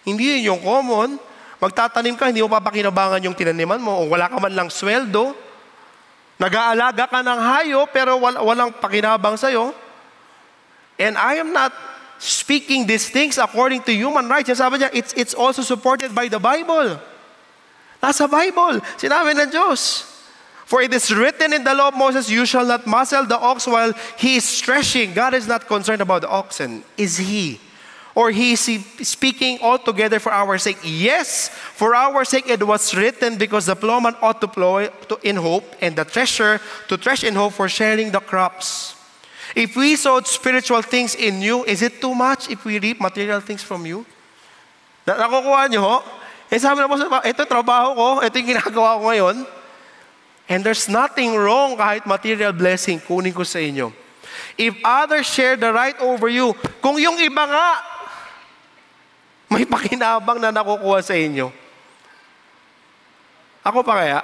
Hindi yun yung common. Magtatanim ka, hindi mo papakinabangan yung tinaniman mo, o wala ka man lang sweldo. Nag-aalaga ka ng hayop, pero walang pakinabang sa'yo. And I am not speaking these things according to human rights. Sabi niya, it's also supported by the Bible. Nasa Bible, sinabi ng Diyos. For it is written in the law of Moses, you shall not muzzle the ox while he is threshing. God is not concerned about the oxen. Is he? Or he is speaking altogether for our sake? Yes, for our sake it was written, because the plowman ought to plow in hope, and the thresher to thresh in hope for sharing the crops. If we sowed spiritual things in you, is it too much if we reap material things from you? Nakukuha niyo ho? Sabi na po, ito trabaho ko, ito yung ginagawa ko ngayon. And there's nothing wrong kahit material blessing, kunin ko sa inyo. If others share the right over you, kung yung iba nga, may pakinabang na nakukuha sa inyo. Ako pa kaya?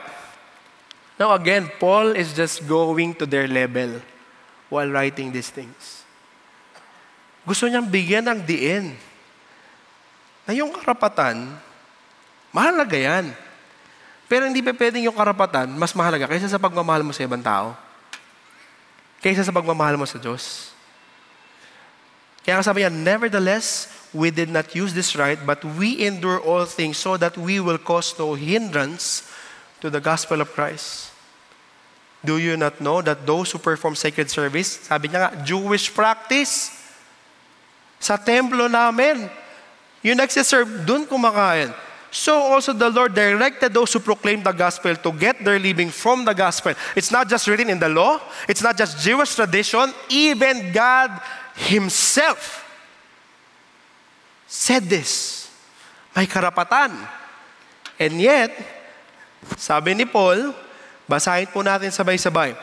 Now again, Paul is just going to their level while writing these things. Gusto niyang bigyan ng diin na yung karapatan, mahalaga yan. Pero hindi pa pwedeng yung karapatan mas mahalaga kaysa sa pagmamahal mo sa ibang tao. Kaysa sa pagmamahal mo sa Diyos. Kaya sabi niya, nevertheless, we did not use this right, but we endure all things so that we will cause no hindrance to the gospel of Christ. Do you not know that those who perform sacred service, sabi niya nga, Jewish practice, sa templo namin, yung nagsiserve, dun kumakain. So also the Lord directed those who proclaim the gospel to get their living from the gospel. It's not just written in the law. It's not just Jewish tradition. Even God Himself said this. May karapatan. And yet, sabi ni Paul, basahin po natin sabay-sabay.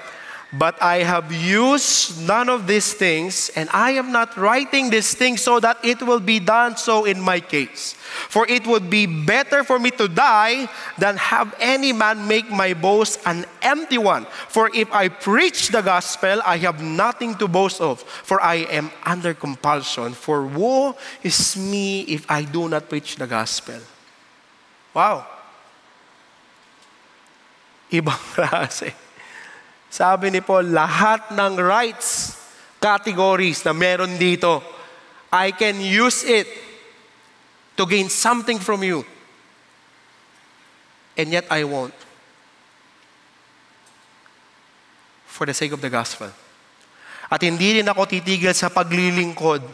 But I have used none of these things, and I am not writing these things so that it will be done so in my case. For it would be better for me to die than have any man make my boast an empty one. For if I preach the gospel, I have nothing to boast of, for I am under compulsion. For woe is me if I do not preach the gospel. Wow. Ibang klase. Sabi ni Paul, lahat ng rights, categories na meron dito, I can use it to gain something from you. And yet I won't. For the sake of the gospel. At hindi rin ako titigil sa paglilingkod.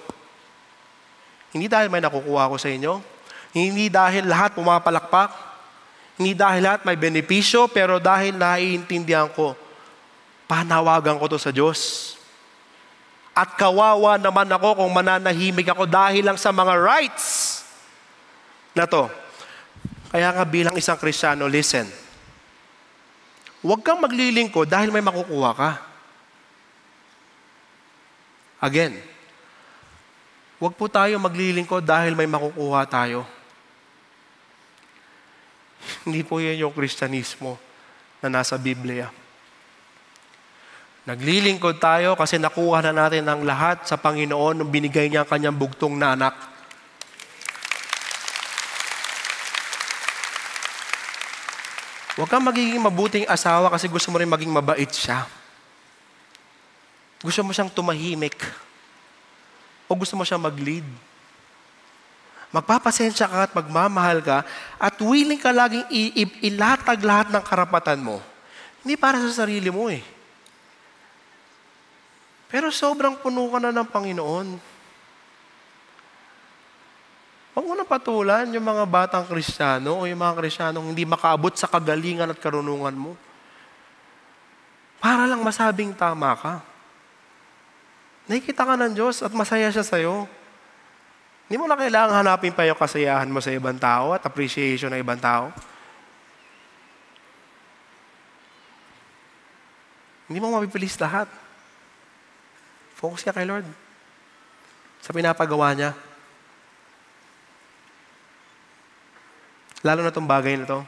Hindi dahil may nakukuha ko sa inyo. Hindi dahil lahat pumapalakpak. Hindi dahil lahat may benepisyo, pero dahil naiintindihan ko, panawagan ko to sa Diyos. At kawawa naman ako kung mananahimik ako dahil lang sa mga rights na to. Kaya nga bilang isang Kristiyano, listen. Huwag kang maglilingkod dahil may makukuha ka. Again, huwag po tayo maglilingkod dahil may makukuha tayo. Hindi po yan yung Kristyanismo na nasa Biblia. Naglilingkod tayo kasi nakuha na natin ang lahat sa Panginoon nung binigay niya ang kanyang bugtong na anak. Huwag kang magiging mabuting asawa kasi gusto mo rin maging mabait siya. Gusto mo siyang tumahimik. O gusto mo siyang mag-lead. Magpapasensya ka at magmamahal ka at willing ka laging ilatag lahat ng karapatan mo. Hindi para sa sarili mo eh. Pero sobrang puno ka na ng Panginoon. Huwag mo na patulan yung mga batang Kristiyano o yung mga Kristiyanong hindi makaabot sa kagalingan at karunungan mo. Para lang masabing tama ka. Nakikita ka ng Diyos at masaya siya sa'yo. Hindi mo na kailangan hanapin pa yung kasayahan mo sa ibang tao at appreciation ng ibang tao. Hindi mo mapipilis lahat. Focus ka kay Lord. Sa pinapagawa niya. Lalo na itong bagay na ito.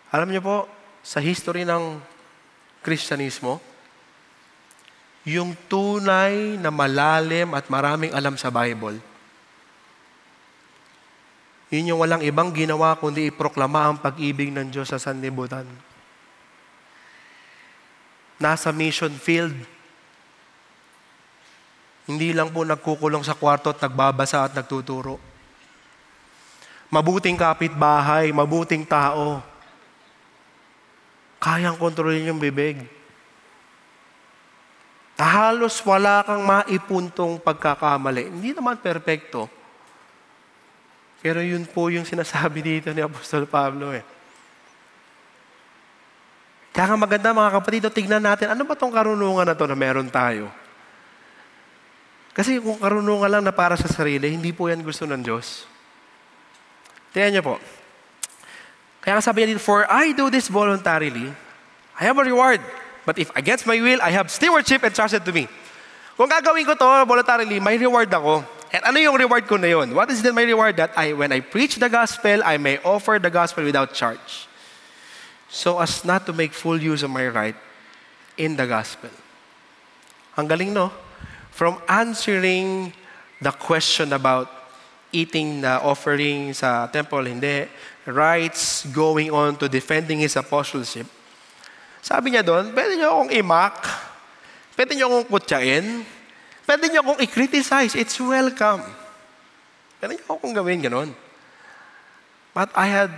Alam niyo po, sa history ng Kristyanismo, yung tunay na malalim at maraming alam sa Bible, yun yung walang ibang ginawa kundi iproklama ang pag-ibig ng Diyos sa sanlibutan. Nasa mission field. Hindi lang po nagkukulong sa kwarto at nagbabasa at nagtuturo. Mabuting kapitbahay, mabuting tao. Kayang kontrolin yung bibig. Halos wala kang maipuntong pagkakamali. Hindi naman perpekto. Pero yun po yung sinasabi dito ni Apostol Pablo eh. Kaya nga maganda mga kapatid, tignan natin, ano ba tong karunungan na to na meron tayo? Kasi kung karunungan lang na para sa sarili, hindi po yan gusto ng Diyos. Tingnan niyo po. Kaya nga sabi niya dito, for I do this voluntarily, I have a reward. But if against my will, I have stewardship entrusted to me. Kung gagawin ko to voluntarily, may reward ako. And ano yung reward ko na yun? What is then my reward? That when I preach the gospel, I may offer the gospel without charge. So as not to make full use of my right in the gospel. Ang galing, no? From answering the question about eating the offering sa temple, hindi, rights, going on to defending his apostleship. Sabi niya doon, pwede niyo akong imak, pwede niyo akong kutsain, pwede niyo akong i-criticize, it's welcome. Pwede niyo akong gawin ganon. But I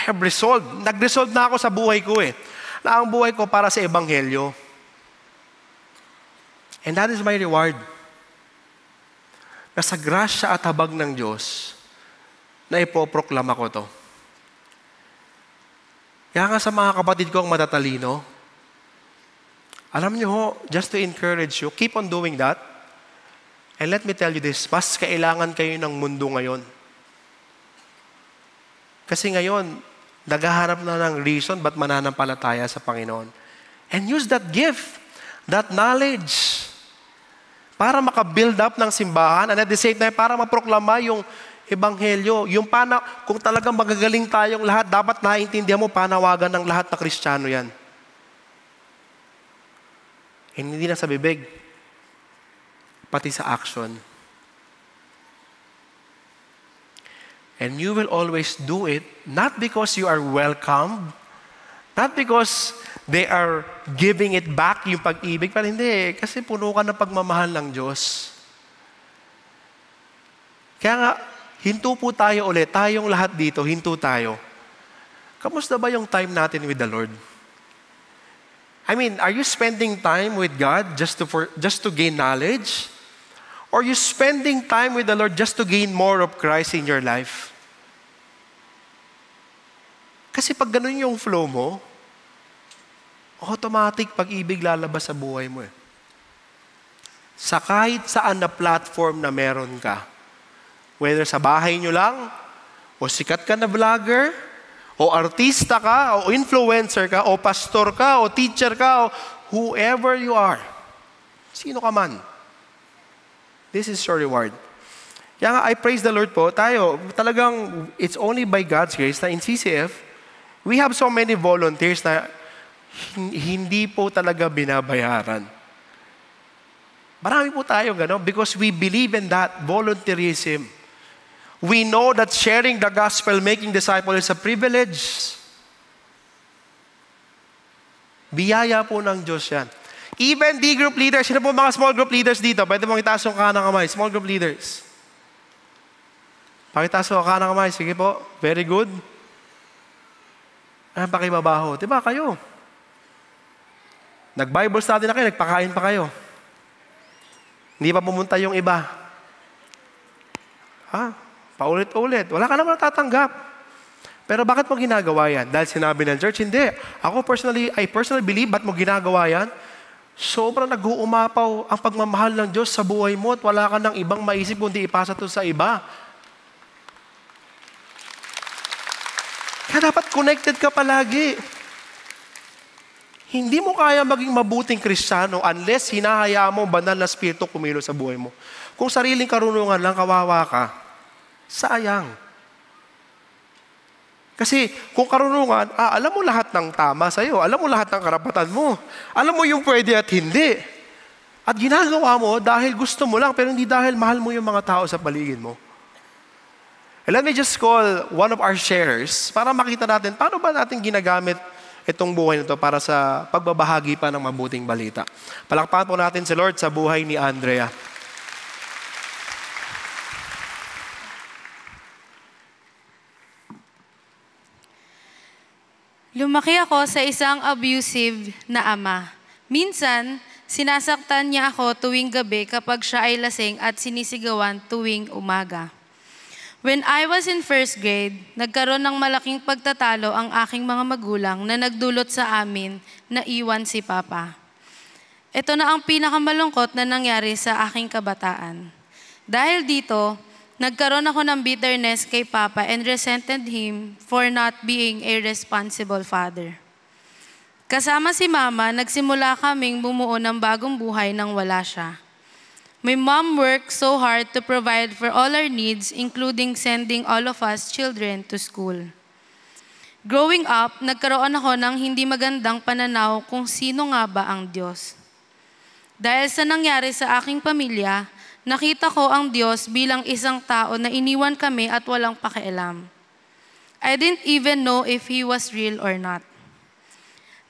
have resolved, nag-resolve na ako sa buhay ko eh, na ang buhay ko para sa Ebanghelyo. And that is my reward. Na sa grasya at habag ng Diyos, na ipoproklama ko to. Kaya nga sa mga kapatid ko ang matatalino, alam niyo ho, just to encourage you, keep on doing that. And let me tell you this, mas kailangan kayo ng mundo ngayon. Kasi ngayon, Naghahanap na ng reason ba't mananampalataya sa Panginoon. And use that gift, that knowledge, para makabuild up ng simbahan and at the same time, para maproklama yung Ebanghelyo. Yung kung talagang magagaling tayong lahat, dapat naiintindihan mo, panawagan ng lahat na Kristiyano yan. And hindi na sa bibig, pati sa action. And you will always do it, not because you are welcomed, not because they are giving it back yung pag-ibig, pero hindi, kasi puno ka ng pagmamahal ng Diyos. Kaya nga, hinto po tayo ulit, tayong lahat dito, hinto tayo. Kamusta ba yung time natin with the Lord? I mean, are you spending time with God just to gain knowledge? Or are you spending time with the Lord just to gain more of Christ in your life? Kasi pag ganun yung flow mo, automatic pag-ibig lalabas sa buhay mo. Sa kahit saan na platform na meron ka, whether sa bahay nyo lang, o sikat ka na vlogger, o artista ka, o influencer ka, o pastor ka, o teacher ka, o whoever you are, sino ka man, this is your reward. Kaya nga, I praise the Lord po, tayo, talagang, it's only by God's grace na in CCF, we have so many volunteers na hindi po talaga binabayaran. Marami po tayo gano'n because we believe in that volunteerism. We know that sharing the gospel, making disciples is a privilege. Biyaya po ng Diyos yan. Even the group leaders, sino po mga small group leaders dito? Pwede mong itaas yung kanang kamay. Small group leaders. Pakitaas yung kanang kamay. Sige po. Very good. Pakibabaho. Diba kayo? Nag-Bible study na kayo, nagpakain pa kayo. Hindi pa pumunta yung iba. Paulit-ulit. Wala ka naman natatanggap. Pero bakit mo ginagawa yan? Dahil sinabi ng church, hindi. I personally believe, ba't mo ginagawa yan? Sobrang nag-uumapaw ang pagmamahal ng Diyos sa buhay mo at wala ka ng ibang maisip kundi ipasa ito sa iba. Kaya dapat connected ka palagi. Hindi mo kaya maging mabuting Kristiyano unless hinahayaan mo banal na spirito kumilo sa buhay mo. Kung sariling karunungan lang, kawawa ka, sayang. Kasi kung karunungan, alam mo lahat ng tama sa'yo, alam mo lahat ng karapatan mo, alam mo yung pwede at hindi. At ginagawa mo dahil gusto mo lang, pero hindi dahil mahal mo yung mga tao sa paligid mo. And let me just call one of our sharers para makita natin paano ba natin ginagamit itong buhay nito para sa pagbabahagi pa ng mabuting balita. Palakpakan po natin si Lord sa buhay ni Andrea. Lumaki ako sa isang abusive na ama. Minsan, sinasaktan niya ako tuwing gabi kapag siya ay lasing at sinisigawan tuwing umaga. When I was in first grade, nagkaroon ng malaking pagtatalo ang aking mga magulang na nagdulot sa amin na iwan si Papa. Ito na ang pinakamalungkot na nangyari sa aking kabataan. Dahil dito, nagkaroon ako ng bitterness kay Papa and resented him for not being a responsible father. Kasama si Mama, nagsimula kaming bumuo ng bagong buhay nang wala siya. My mom worked so hard to provide for all our needs, including sending all of us children to school. Growing up, nagkaroon ako ng hindi magandang pananaw kung sino nga ba ang Diyos. Dahil sa nangyari sa aking pamilya, nakita ko ang Diyos bilang isang tao na iniwan kami at walang pakialam. I didn't even know if He was real or not.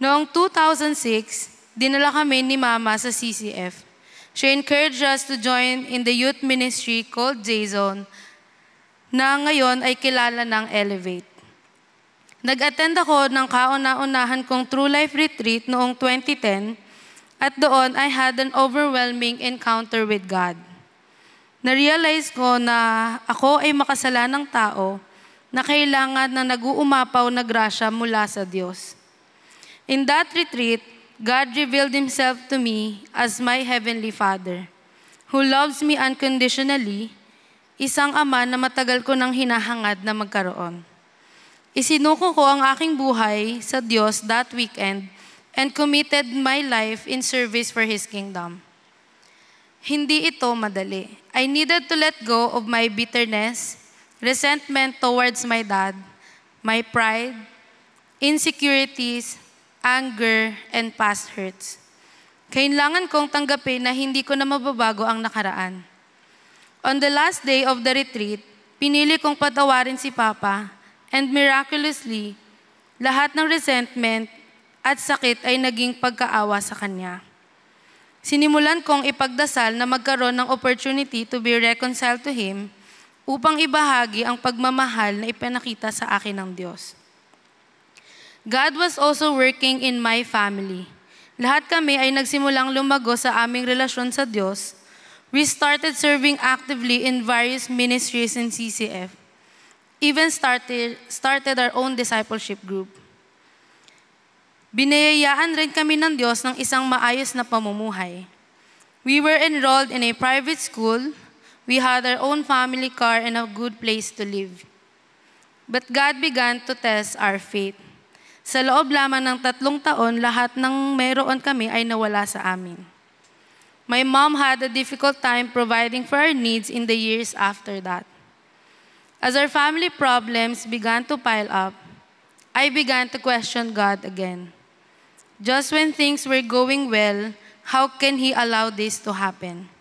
Noong 2006, dinala kami ni Mama sa CCF. She encouraged us to join in the youth ministry called J-Zone na ngayon ay kilala ng Elevate. Nag-attend ako ng kauna-unahan kong True Life Retreat noong 2010 at doon I had an overwhelming encounter with God. Na-realize ko na ako ay makasalanang tao na kailangan na nag-uumapaw na grasya mula sa Diyos. In that retreat, God revealed Himself to me as my Heavenly Father, who loves me unconditionally, isang ama na matagal ko nang hinahangad na magkaroon. Isinuko ko ang aking buhay sa Diyos that weekend and committed my life in service for His kingdom. Hindi ito madali. I needed to let go of my bitterness, resentment towards my dad, my pride, insecurities, anger, and past hurts. Kailangan kong tanggapin na hindi ko na mababago ang nakaraan. On the last day of the retreat, pinili kong patawarin si Papa, and miraculously, lahat ng resentment at sakit ay naging pagkaawa sa Kanya. Sinimulan kong ipagdasal na magkaroon ng opportunity to be reconciled to Him upang ibahagi ang pagmamahal na ipinakita sa akin ng Diyos. God was also working in my family. Lahat kami ay nagsimulang lumago sa aming relasyon sa Diyos. We started serving actively in various ministries in CCF. Even started our own discipleship group. Binayayaan rin kami ng Diyos ng isang maayos na pamumuhay. We were enrolled in a private school. We had our own family car and a good place to live. But God began to test our faith. Sa loob lamang ng 3 taon, lahat ng meron kami ay nawala sa amin. My mom had a difficult time providing for our needs in the years after that. As our family problems began to pile up, I began to question God again. Just when things were going well, how can He allow this to happen?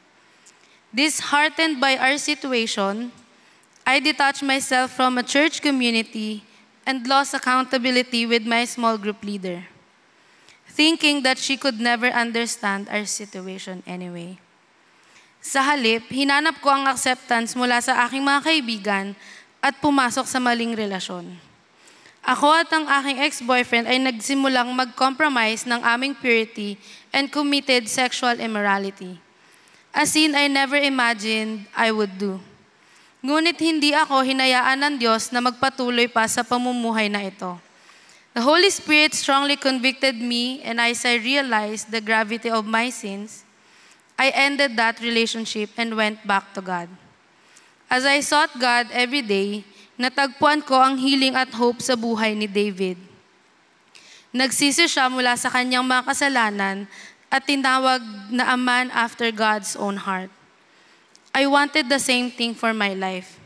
Disheartened by our situation, I detached myself from a church community and lost accountability with my small group leader, thinking that she could never understand our situation anyway. Sa halip, hinanap ko ang acceptance mula sa aking mga kaibigan at pumasok sa maling relasyon. Ako at ang aking ex-boyfriend ay nagsimulang mag-compromise ng aming purity and committed sexual immorality. A sin I never imagined I would do. Ngunit hindi ako hinayaan ng Diyos na magpatuloy pa sa pamumuhay na ito. The Holy Spirit strongly convicted me, and as I realized the gravity of my sins, I ended that relationship and went back to God. As I sought God every day, natagpuan ko ang healing at hope sa buhay ni David. Nagsisi siya mula sa kanyang mga kasalanan at tinawag na a man after God's own heart. I wanted the same thing for my life.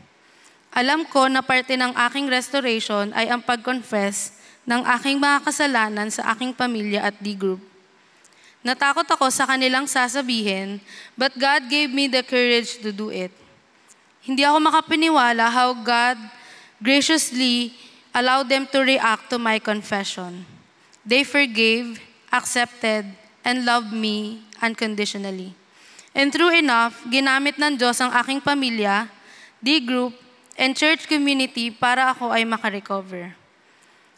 Alam ko na parte ng aking restoration ay ang pag-confess ng aking mga kasalanan sa aking pamilya at D-group. Natakot ako sa kanilang sasabihin, but God gave me the courage to do it. Hindi ako makapaniwala how God graciously allowed them to react to my confession. They forgave, accepted, and loved me unconditionally. And true enough, ginamit ng Diyos ang aking pamilya, D-group, and church community para ako ay makarecover.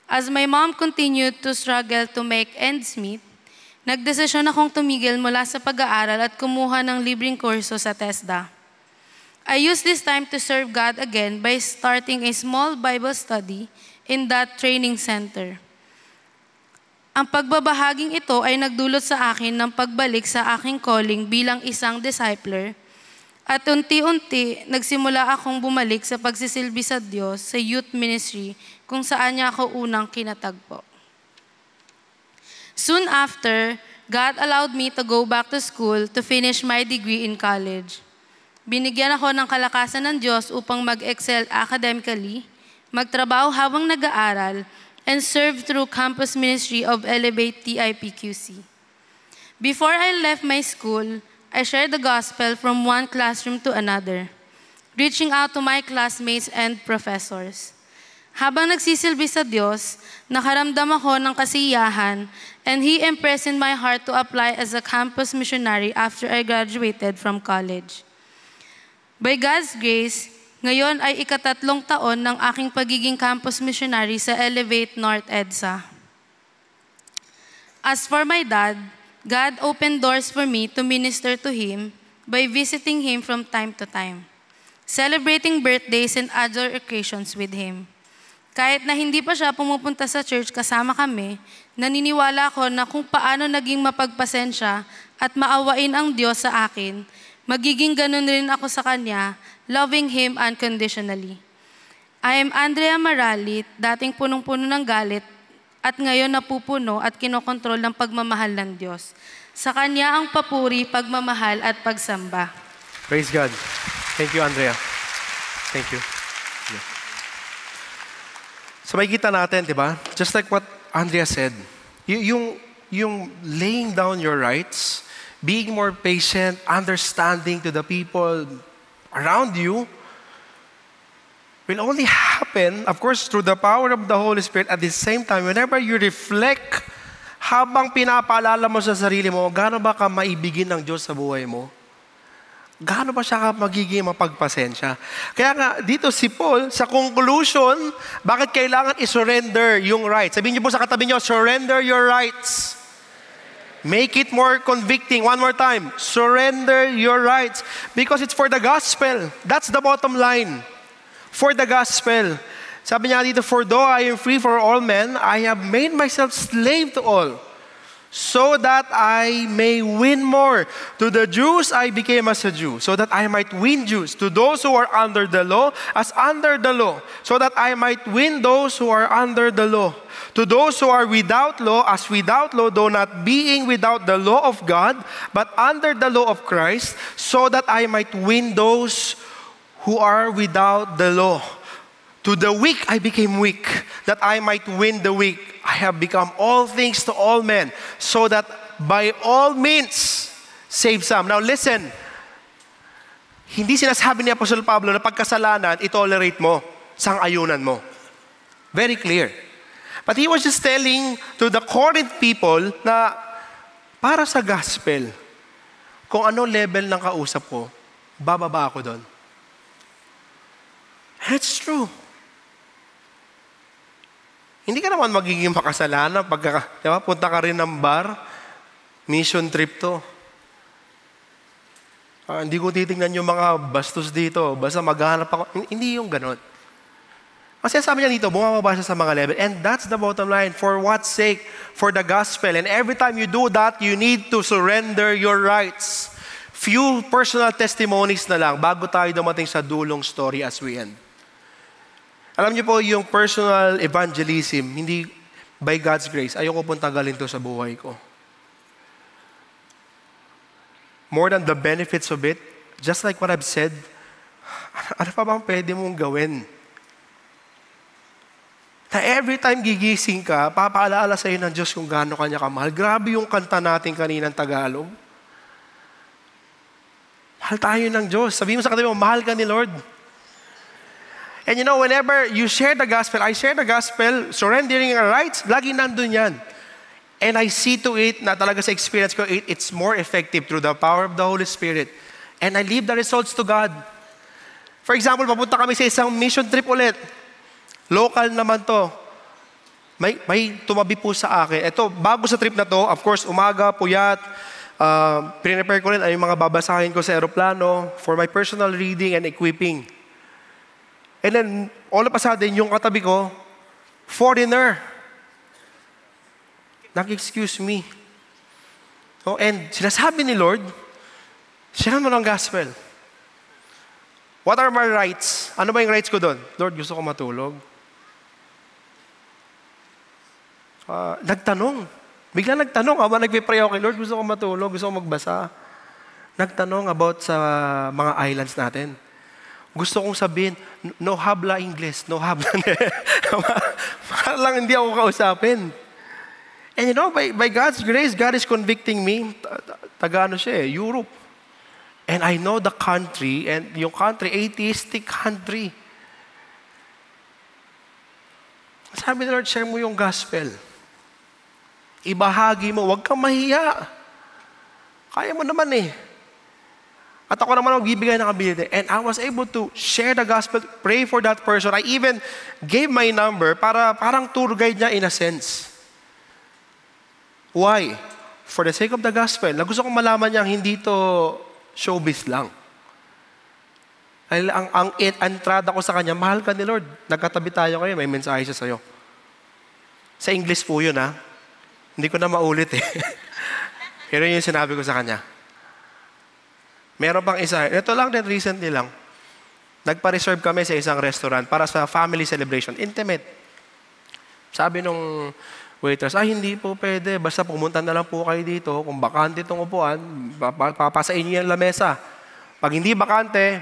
As my mom continued to struggle to make ends meet, nagdesisyon akong tumigil mula sa pag-aaral at kumuha ng libreng kurso sa TESDA. I used this time to serve God again by starting a small Bible study in that training center. Ang pagbabahaging ito ay nagdulot sa akin ng pagbalik sa aking calling bilang isang discipler at unti-unti nagsimula akong bumalik sa pagsisilbi sa Diyos sa youth ministry kung saan niya ako unang kinatagpo. Soon after, God allowed me to go back to school to finish my degree in college. Binigyan ako ng kalakasan ng Diyos upang mag-excel academically, magtrabaho habang nag-aaral, and serve through campus ministry of Elevate TIPQC. Before I left my school, I shared the gospel from one classroom to another, reaching out to my classmates and professors. Habang nagsisilbi sa Diyos, nakaramdam ako ng kasiyahan, and He impressed in my heart to apply as a campus missionary after I graduated from college. By God's grace, ngayon ay ika-3 taon ng aking pagiging campus missionary sa Elevate North EDSA. As for my dad, God opened doors for me to minister to him by visiting him from time to time, celebrating birthdays and other occasions with him. Kahit na hindi pa siya pumupunta sa church kasama kami, naniniwala ako na kung paano naging mapagpasensya at maawain ang Diyos sa akin, magiging ganun rin ako sa Kanya, loving Him unconditionally. I am Andrea Maralit, dating punong-puno ng galit at ngayon napupuno at kinokontrol ng pagmamahal ng Diyos. Sa Kanya ang papuri, pagmamahal at pagsamba. Praise God. Thank you, Andrea. Thank you. Yeah. So makikita natin, di ba? Just like what Andrea said, yung laying down your rights, being more patient, understanding to the people around you, will only happen, of course, through the power of the Holy Spirit. At the same time, whenever you reflect, habang pinapaalala mo sa sarili mo, gaano ba ka maibigin ng Diyos sa buhay mo? Gaano ba siya magiging mapagpasensya? Kaya nga, dito si Paul, sa conclusion, bakit kailangan i-surrender yung rights? Sabihin niyo po sa katabi niyo, surrender your rights. Make it more convicting. One more time. Surrender your rights. Because it's for the gospel. That's the bottom line. For the gospel. Sabi niya dito, for though I am free for all men, I have made myself slave to all, so that I may win more. To the Jews, I became as a Jew, so that I might win Jews. To those who are under the law, as under the law, so that I might win those who are under the law. To those who are without law, as without law, though not being without the law of God, but under the law of Christ, so that I might win those who are without the law. To the weak I became weak, that I might win the weak. I have become all things to all men, so that by all means save some. Now listen, hindi sinasabi ni Apostol Pablo na pagkasalanan, itolerate mo, sang-ayunan mo. Very clear. But he was just telling to the Corinth people na para sa gospel, kung ano level ng kausap ko, bababa ako doon. It's true. Hindi ka naman magiging makasalanan pagka, diba, punta ka rin ng bar, mission trip to. Hindi ko titingnan yung mga bastos dito, basta maghanap ako. Hindi yung ganon. Kasi sabi niya dito, bumababa siya sa mga level. And that's the bottom line. For what sake? For the gospel. And every time you do that, you need to surrender your rights. Few personal testimonies na lang bago tayo dumating sa dulong story as we end. Alam niyo po, yung personal evangelism, hindi by God's grace, ayoko pong tagalin to sa buhay ko. More than the benefits of it, just like what I've said, ano pa bang pwede mong gawin? Na every time gigising ka, papaalala sa'yo ng Diyos kung gaano kanya kamahal. Grabe yung kanta natin kaninang Tagalog. Mahal tayo ng Diyos. Sabihin mo sa katabi mo, mahal ka ni Lord. And you know, whenever you share the gospel, I share the gospel, surrendering our rights, lagi nandun yan. And I see to it na talaga sa experience ko, it's more effective through the power of the Holy Spirit. And I leave the results to God. For example, papunta kami sa isang mission trip ulit. Local naman to. May tumabi po sa akin. Ito, bago sa trip na to, of course, umaga, puyat, prepare ko rin ay mga babasahin ko sa aeroplano for my personal reading and equipping. And then, all of a sudden, yung katabi ko, foreigner. Nag-excuse me. Oh, and sinasabi ni Lord, share mo ng gospel. What are my rights? Ano ba yung rights ko doon? Lord, gusto ko matulog. Nagtanong. Bigla nagtanong. Habang nagpipray ako kay Lord, gusto ko matulog, gusto ko magbasa. Nagtanong about sa mga islands natin. Gusto kong sabihin, no habla English, no habla. Para lang hindi ako kausapin. And you know, by God's grace, God is convicting me. Taga-ano siya eh, Europe. And I know the country, and yung country, atheistic country. Sabi ni Lord, share mo yung gospel. Ibahagi mo, huwag kang mahiya. Kaya mo naman eh. At ako naman magbibigay ng ability. And I was able to share the gospel, pray for that person. I even gave my number para parang tour guide niya in a sense. Why? For the sake of the gospel. Na gusto kong malaman niya hindi to showbiz lang. Ang entrada ko sa kanya, mahal ka ni Lord. Nagkatabi tayo ngayon, may mensahe siya sa'yo. Sa English po yun ha. Hindi ko na maulit eh. Pero yun yung sinabi ko sa kanya. Meron pang isa. Ito lang din, recently lang. Nagpa-reserve kami sa isang restaurant para sa family celebration. Intimate. Sabi nung waitress, hindi po pwede. Basta pumunta na lang po kayo dito. Kung bakante itong upuan, papasain niyo yung lamesa. Pag hindi bakante,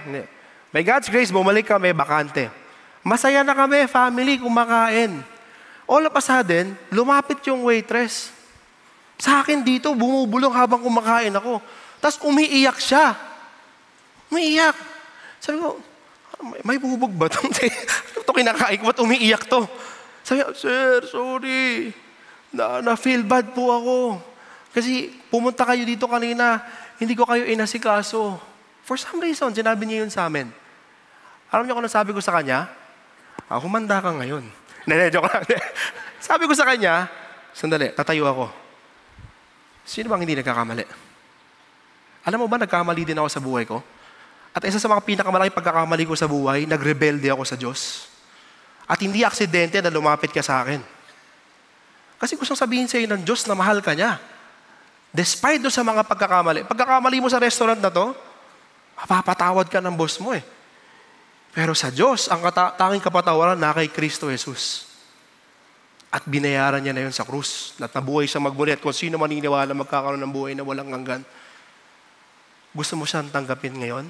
by God's grace, bumalik kami, bakante. Masaya na kami, family, kumakain. All of a sudden, lumapit yung waitress. Sa akin dito, bumubulong habang kumakain ako. Tapos umiiyak siya. Umiiyak. Sabi ko, may bubog ba itong ito kinakain ko? Ba't umiiyak to? Sabi ko, sir, sorry. Na-feel bad po ako. Kasi pumunta kayo dito kanina, hindi ko kayo inasikaso. For some reason, sinabi niya yun sa amin. Alam niyo kung ano sabi ko sa kanya? Humanda ka ngayon. Joke lang. Sabi ko sa kanya, sandali, tatayo ako. Sino bang hindi nagkakamali? Alam mo ba, nagkamali din ako sa buhay ko? At isa sa mga pinakamalaking pagkakamali ko sa buhay, nagrebelde ako sa Diyos. At hindi aksidente na lumapit ka sa akin. Kasi gustong sabihin sa iyo ng Diyos na mahal ka niya. Despite doon sa mga pagkakamali mo sa restaurant na to, mapapatawad ka ng boss mo eh. Pero sa Diyos, ang tanging kapatawaran na kay Kristo Jesus. At binayaran niya na yun sa krus. At nabuhay siya magmuli. At kung sino maniniwala magkakaroon ng buhay na walang hanggan. Gusto mo siyang tanggapin ngayon?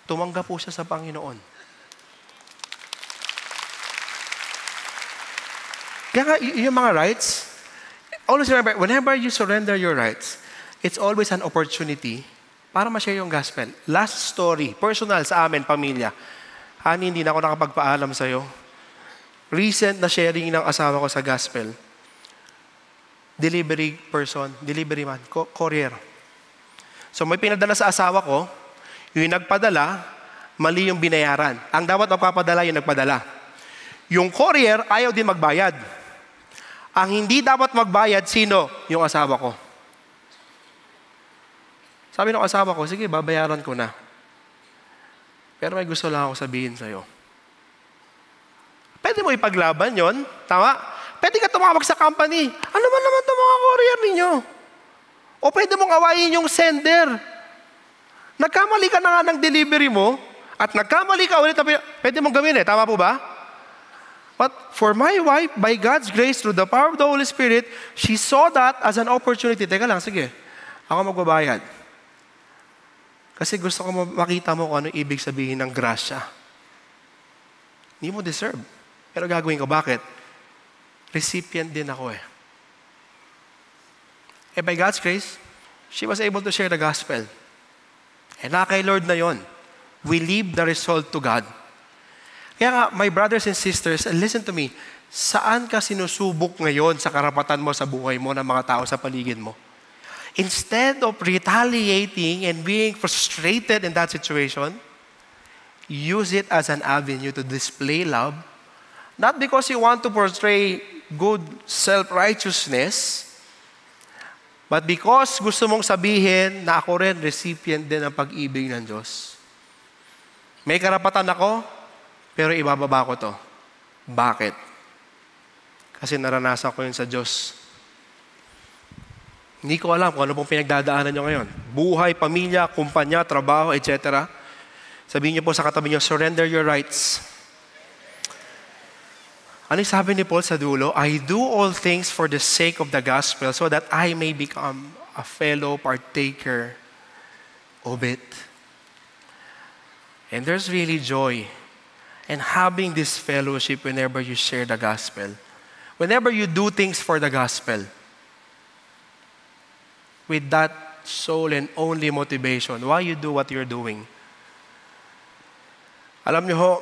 Tumanggap po siya sa Panginoon. Kaya nga, yung mga rights, always remember, whenever you surrender your rights, it's always an opportunity para ma-share yung gospel. Last story, personal sa amin, pamilya. Honey, hindi na ako nakapagpaalam sa'yo. Recent na sharing ng asawa ko sa gospel. Delivery person, delivery man, courier. So may pinadala sa asawa ko, yung nagpadala, mali yung binayaran. Ang dapat magpapadala, yung nagpadala. Yung courier, ayaw din magbayad. Ang hindi dapat magbayad, sino? Yung asawa ko. Sabi ng asawa ko, sige, babayaran ko na. Pero may gusto lang ako sabihin sa'yo. Pwede mo ipaglaban yon, tama? Pwede ka tumawag sa company. Ano man naman itong mga courier ninyo? O pwede mong awayin yung sender. Nagkamali ka na nga ng delivery mo, at nagkamali ka ulit, pwede mong gawin tama po ba? But for my wife, by God's grace, through the power of the Holy Spirit, she saw that as an opportunity. Teka lang, sige, ako magbabayad. Kasi gusto ko makita mo kung ano ibig sabihin ng grasya. Hindi mo deserve. Pero gagawin ko, bakit? Recipient din ako by God's grace, she was able to share the gospel. Na kay Lord na yon. We leave the result to God. Kaya nga, my brothers and sisters, listen to me, saan ka sinusubok ngayon sa karapatan mo sa buhay mo ng mga tao sa paligid mo? Instead of retaliating and being frustrated in that situation, use it as an avenue to display love, not because you want to portray good self-righteousness, but because gusto mong sabihin na ako rin recipient din ng pag-ibig ng Diyos. May karapatan ako, pero ibababa ko to. Bakit? Kasi naranasan ko yun sa Diyos. Hindi ko alam kung ano pong pinagdadaanan nyo ngayon. Buhay, pamilya, kumpanya, trabaho, etc. Sabihin niyo po sa katabi niyo, surrender your rights. Ano yung sabi ni Paul sa dulo? I do all things for the sake of the gospel so that I may become a fellow partaker of it. And there's really joy in having this fellowship whenever you share the gospel. Whenever you do things for the gospel. With that sole and only motivation, why you do what you're doing. Alam niyo ho,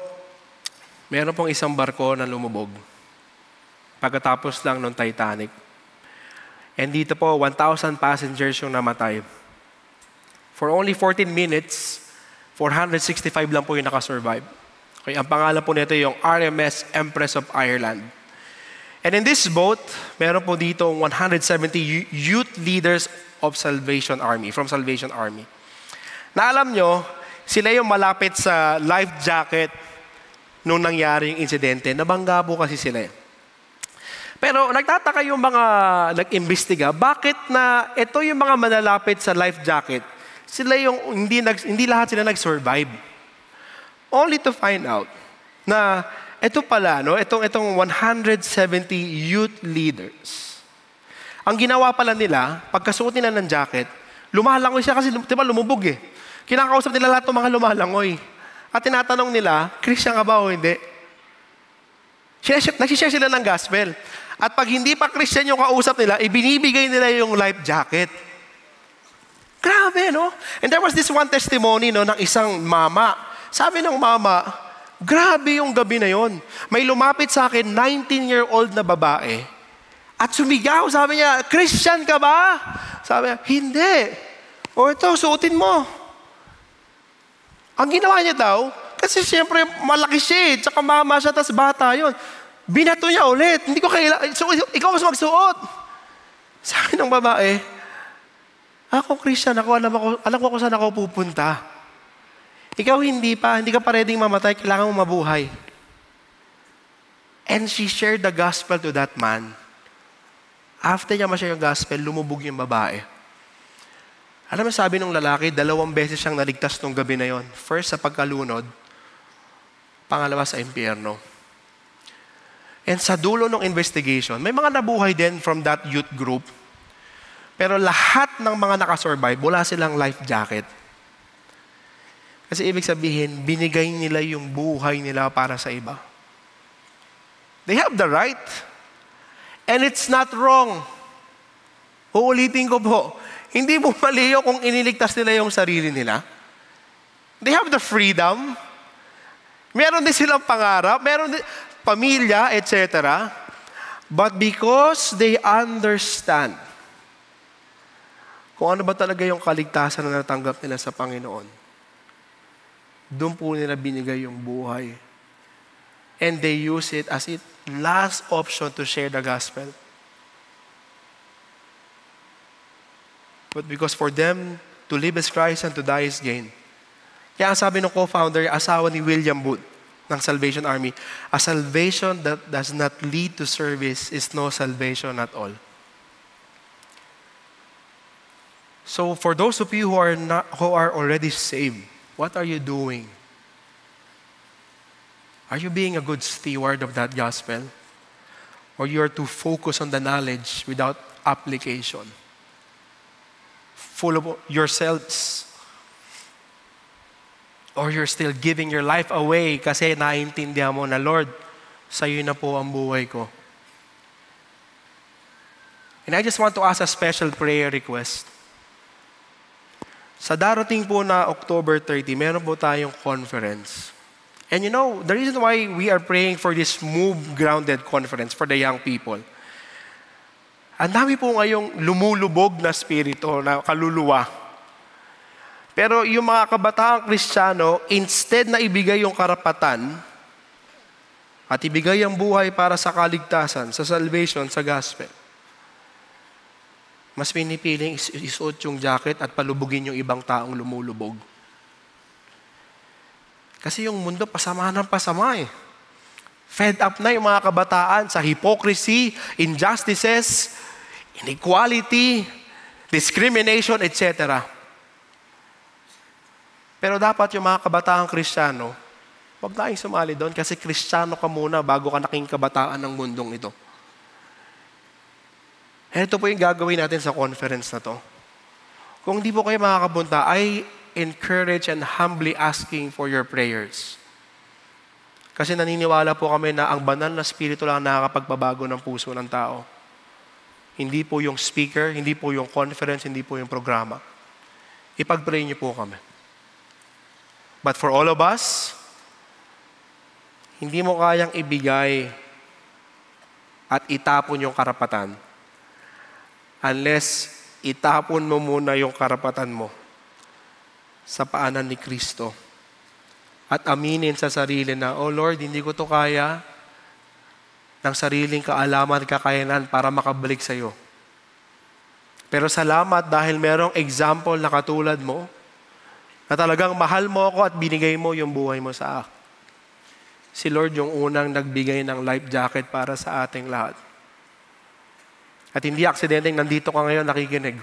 meron pong isang barko na lumubog. Pagkatapos lang ng Titanic. And dito po, 1,000 passengers yung namatay. For only 14 minutes, 465 lang po yung nakasurvive. Okay, ang pangalan po nito yung RMS Empress of Ireland. And in this boat, meron po dito 170 youth leaders of Salvation Army, from Salvation Army. Na alam nyo, sila yung malapit sa life jacket nung nangyari yung insidente. Nabangga po kasi sila. Pero nagtataka yung mga nag-imbestiga, bakit na ito yung mga manalapit sa life jacket, sila yung, hindi lahat sila nag-survive. Only to find out na ito pala, no, itong 170 youth leaders, ang ginawa pala nila, pagkasuot nila ng jacket, lumalangoy siya kasi, di ba, lumubog eh. Kinakausap nila lahat ng mga lumalangoy. At tinatanong nila, Christian ka ba o hindi? Nagsishare sila ng gospel. At pag hindi pa Christian yung kausap nila, ibinibigay nila yung life jacket. Grabe, no? And there was this one testimony, no, ng isang mama. Sabi ng mama, grabe yung gabi na yon. May lumapit sa akin, 19-year-old na babae. At sumigaw, sabi niya, Christian ka ba? Sabi niya, hindi. O ito, suotin mo. Ang ginawa niya daw, kasi siyempre malaki siya eh, tsaka mama siya, tas bata yon. Binato niya ulit. Hindi ko kailangan, ikaw mas magsuot. Sabi ng babae, ako, Christian, alam ko kung saan ako pupunta. Ikaw hindi ka pa ready mamatay, kailangan mo mabuhay. And she shared the gospel to that man. After niya ma-share yung gospel, lumubog yung babae. Alam mo, sabi ng lalaki, 2 beses siyang naligtas nung gabi na yon. First, sa pagkalunod. Pangalawa, sa impyerno. And sa dulo ng investigation, may mga nabuhay din from that youth group. Pero lahat ng mga nakasurvive, wala silang life jacket. Kasi ibig sabihin, binigay nila yung buhay nila para sa iba. They have the right. And it's not wrong. Uulitin ko po, hindi mo mali kung iniligtas nila yung sarili nila. They have the freedom. Meron din silang pangarap, meron din pamilya, etc. But because they understand kung ano ba talaga yung kaligtasan na natanggap nila sa Panginoon, doon po nila binigay yung buhay. And they use it as its last option to share the gospel. But because for them, to live as Christ and to die is gain. Kaya ang sabi ng co-founder, asawa ni William Booth ng Salvation Army, a salvation that does not lead to service is no salvation at all. So for those of you who are already saved, what are you doing? Are you being a good steward of that gospel? Or you are too focused on the knowledge without application? Full of yourselves? Or you're still giving your life away kasi naiintindihan mo na, Lord, sa'yo na po ang buhay ko. And I just want to ask a special prayer request. Sa darating po na October 30, meron po tayong conference. And you know, the reason why we are praying for this Move Grounded conference for the young people, ang dami po ngayong lumulubog na spirito, na kaluluwa. Pero yung mga kabataang Kristiyano, instead na ibigay yung karapatan at ibigay ang buhay para sa kaligtasan, sa salvation, sa gospel, mas pinipiling isuot yung jacket at palubugin yung ibang taong lumulubog. Kasi yung mundo pasama ng pasama eh. Fed up na yung mga kabataan sa hypocrisy, injustices, inequality, discrimination, etc. Pero dapat yung mga kabataang Kristiyano, huwag tayong sumali doon kasi Kristiyano ka muna bago ka naging kabataan ng mundong ito. Ito po yung gagawin natin sa conference na to. Kung di po kayo makakapunta, I encourage and humbly asking for your prayers. Kasi naniniwala po kami na ang banal na spirito lang nakakapagbabago ng puso ng tao. Hindi po yung speaker, hindi po yung conference, hindi po yung programa. Ipag-pray niyo po kami. But for all of us, hindi mo kayang ibigay at itapon yung karapatan unless itapon mo muna yung karapatan mo sa paanan ni Kristo at aminin sa sarili na, oh Lord, hindi ko to kaya ng sariling kaalaman, kakayanan para makabalik sa iyo. Pero salamat dahil merong example na katulad mo na talagang mahal mo ako at binigay mo yung buhay mo sa akin. Si Lord yung unang nagbigay ng life jacket para sa ating lahat. At hindi aksidenteng nandito ka ngayon nakikinig.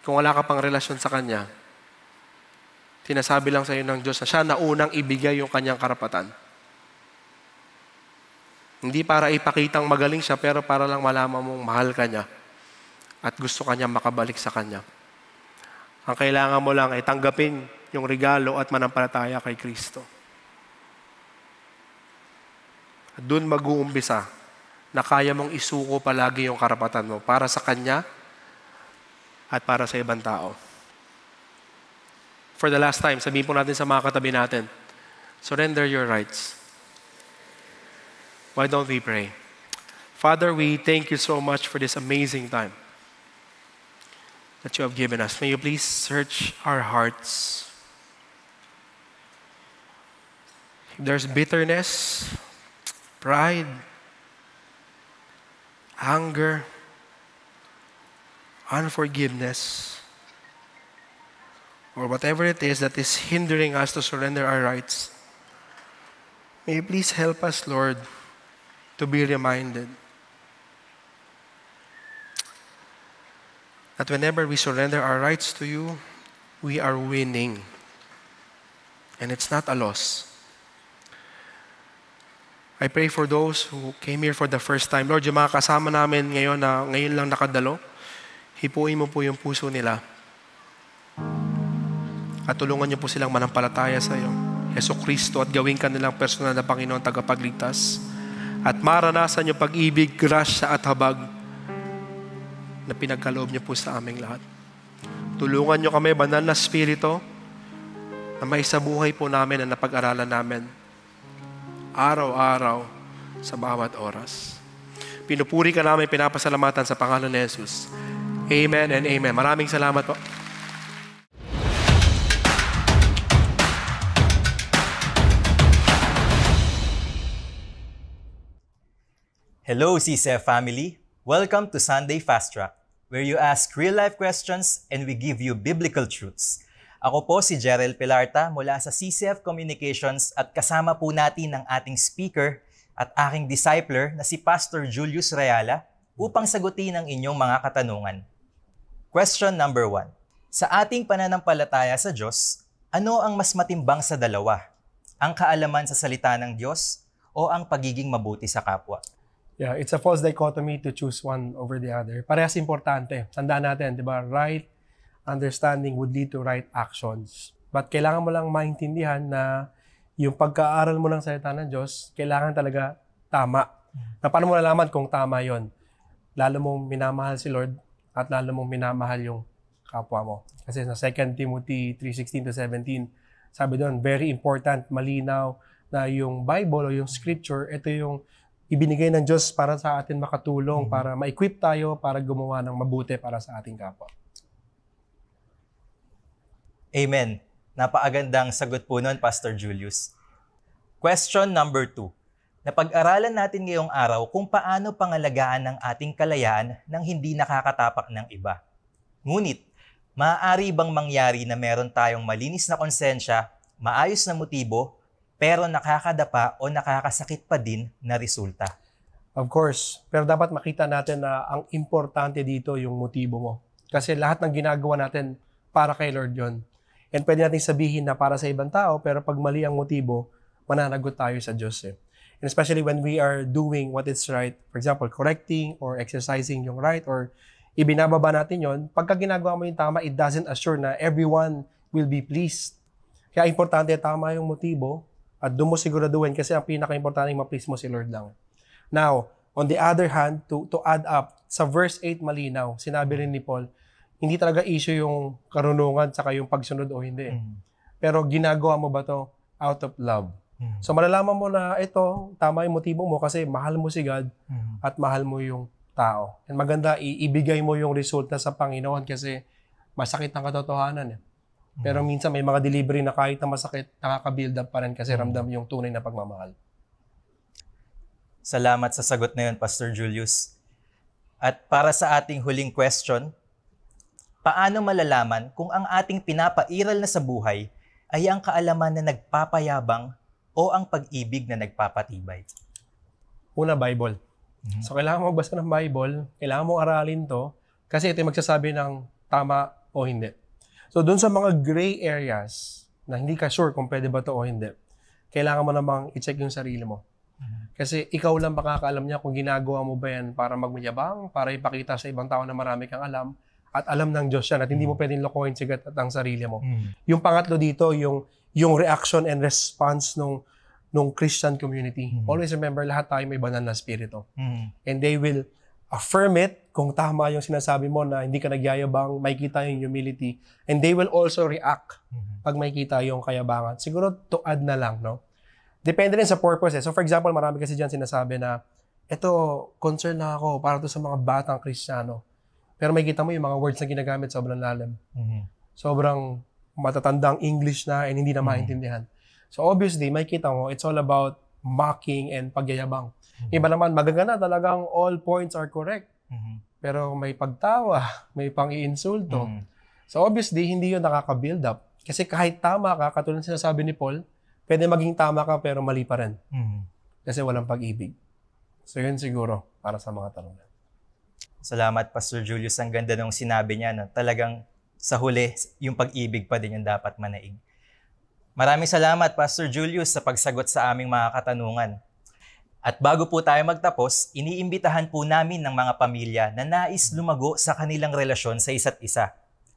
Kung wala ka pang relasyon sa Kanya, Sinasabi lang sa iyo ng Diyos na siya na unang ibigay yung kanyang karapatan. Hindi para ipakitang magaling siya, pero para lang malaman mong mahal ka niya at gusto ka niya makabalik sa kanya. Ang kailangan mo lang ay tanggapin yung regalo at manampalataya kay Kristo. At doon mag-uumpisa na kaya mong isuko palagi yung karapatan mo para sa Kanya at para sa ibang tao. For the last time, sabihin po natin sa mga katabi natin, surrender your rights. Why don't we pray? Father, we thank you so much for this amazing time that you have given us. May you please search our hearts. If there's bitterness, pride, anger, unforgiveness, or whatever it is that is hindering us to surrender our rights, may you please help us, Lord, to be reminded that whenever we surrender our rights to you, we are winning. And it's not a loss. I pray for those who came here for the first time. Lord, yung mga kasama namin ngayon na ngayon lang nakadalo, hipuin mo po yung puso nila. At tulungan niyo po silang manampalataya sa iyo, Jesucristo, at gawin ka nilang personal na Panginoon tagapagligtas. At maranasan yung pag-ibig, grasya at habag na pinagkaloob niyo po sa aming lahat. Tulungan niyo kami, banal na Espiritu, na maisabuhay po namin na napag-aralan namin araw-araw sa bawat oras. Pinupuri ka namin, pinapasalamatan sa pangalan ni Jesus. Amen and amen. Maraming salamat po. Hello, CCF family. Welcome to Sunday Fast Track, where you ask real-life questions and we give you biblical truths. Ako po si Jerel Pilarta mula sa CCF Communications at kasama po natin ang ating speaker at aking discipler na si Pastor Julius Rayala upang sagutin ang inyong mga katanungan. Question number 1. Sa ating pananampalataya sa Diyos, ano ang mas matimbang sa dalawa? Ang kaalaman sa salita ng Diyos o ang pagiging mabuti sa kapwa? Yeah, it's a false dichotomy to choose one over the other. Parehas importante. Tandaan natin, di ba? Right understanding would lead to right actions. But kailangan mo lang maintindihan na yung pagkaaral mo ng salita ng Diyos, kailangan talaga tama. Na paano mo nalaman kung tama yon? Lalo mong minamahal si Lord at lalo mong minamahal yung kapwa mo. Kasi sa 2 Timothy 3:16-17, sabi doon, very important, malinaw na yung Bible o yung Scripture, ito yung ibinigay ng Diyos para sa atin makatulong, para ma-equip tayo, para gumawa ng mabuti para sa ating kapwa. Amen. Napakagandang sagot po nun, Pastor Julius. Question number 2. Napag-aralan natin ngayong araw kung paano pangalagaan ng ating kalayaan nang hindi nakakatapak ng iba. Ngunit, maaari bang mangyari na meron tayong malinis na konsensya, maayos na motibo, pero nakakadapa o nakakasakit pa din na resulta? Of course. Pero dapat makita natin na ang importante dito yung motibo mo. Kasi lahat ng ginagawa natin para kay Lord yun. And pwede natin sabihin na para sa ibang tao, pero pag mali ang motibo, mananagot tayo sa Diyos. And especially when we are doing what is right, for example, correcting or exercising yung right or ibinababa natin yon, pagka ginagawa mo yung tama, it doesn't assure na everyone will be pleased. Kaya importante tama yung motibo at doon mo siguraduhin kasi ang pinaka-importante ma-please mo si Lord lang. Now, on the other hand, to add up, sa verse 8 malinaw, sinabi rin ni Paul, hindi talaga issue yung karunungan saka yung pagsunod o hindi. Pero ginagawa mo ba to out of love? So malalaman mo na ito, tama yung motibo mo kasi mahal mo si God at mahal mo yung tao. And maganda, ibigay mo yung resulta sa Panginoon kasi masakit ang katotohanan. Pero minsan may mga delivery na kahit na masakit, nakaka-build up pa rin kasi ramdam yung tunay na pagmamahal. Salamat sa sagot na yun, Pastor Julius. At para sa ating huling question, paano malalaman kung ang ating pinapairal na sa buhay ay ang kaalaman na nagpapayabang o ang pag-ibig na nagpapatibay? Una, Bible. So, kailangan mo magbasa ng Bible, kailangan mo aralin to, kasi ito yung magsasabi ng tama o hindi. So, dun sa mga gray areas, na hindi ka sure kung pwede ba to o hindi, kailangan mo namang i-check yung sarili mo. Kasi ikaw lang makakaalam niya kung ginagawa mo ba yan para magmayabang, para ipakita sa ibang tao na marami kang alam, at alam ng Diyos yan at hindi mo pwedeng lokohin sigat at ang sarili mo. Yung pangatlo dito, yung reaction and response nung Christian community. Always remember, lahat tayo may banal na spirito. And they will affirm it kung tama yung sinasabi mo na hindi ka nagyayabang, makikita yung humility. And they will also react pag makikita yung kayabangan. Siguro to add na lang, no? Depende rin sa purpose. So for example, marami kasi dyan sinasabi na, eto, concern na ako para to sa mga batang Kristiyano. Pero makikita mo yung mga words na ginagamit sobrang lalim. Sobrang matatandang English na and hindi na maintindihan. So obviously, makikita mo, it's all about mocking and pagyayabang. Iba naman, magagana talagang all points are correct. Pero may pagtawa, may pang-iinsulto. So obviously, hindi yun nakaka-build up. Kasi kahit tama ka, katulad sinasabi ni Paul, pwede maging tama ka pero mali pa rin. Kasi walang pag-ibig. So yun siguro para sa mga tanong. Salamat, Pastor Julius. Ang ganda nung sinabi niya. No? Talagang sa huli, yung pag-ibig pa din yung dapat manaig. Maraming salamat, Pastor Julius, sa pagsagot sa aming mga katanungan. At bago po tayo magtapos, iniimbitahan po namin ng mga pamilya na nais lumago sa kanilang relasyon sa isa't isa,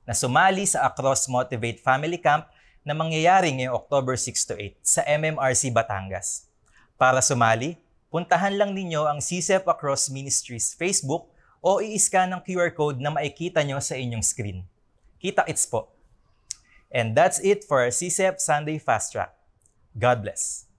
na sumali sa Across Motivate Family Camp na mangyayari ngayong October 6 to 8 sa MMRC Batangas. Para sumali, puntahan lang ninyo ang CSEF Across Ministries Facebook o i-scan ang QR code na makikita nyo sa inyong screen. Kita-kits po. And that's it for our CSEF Sunday Fast Track. God bless.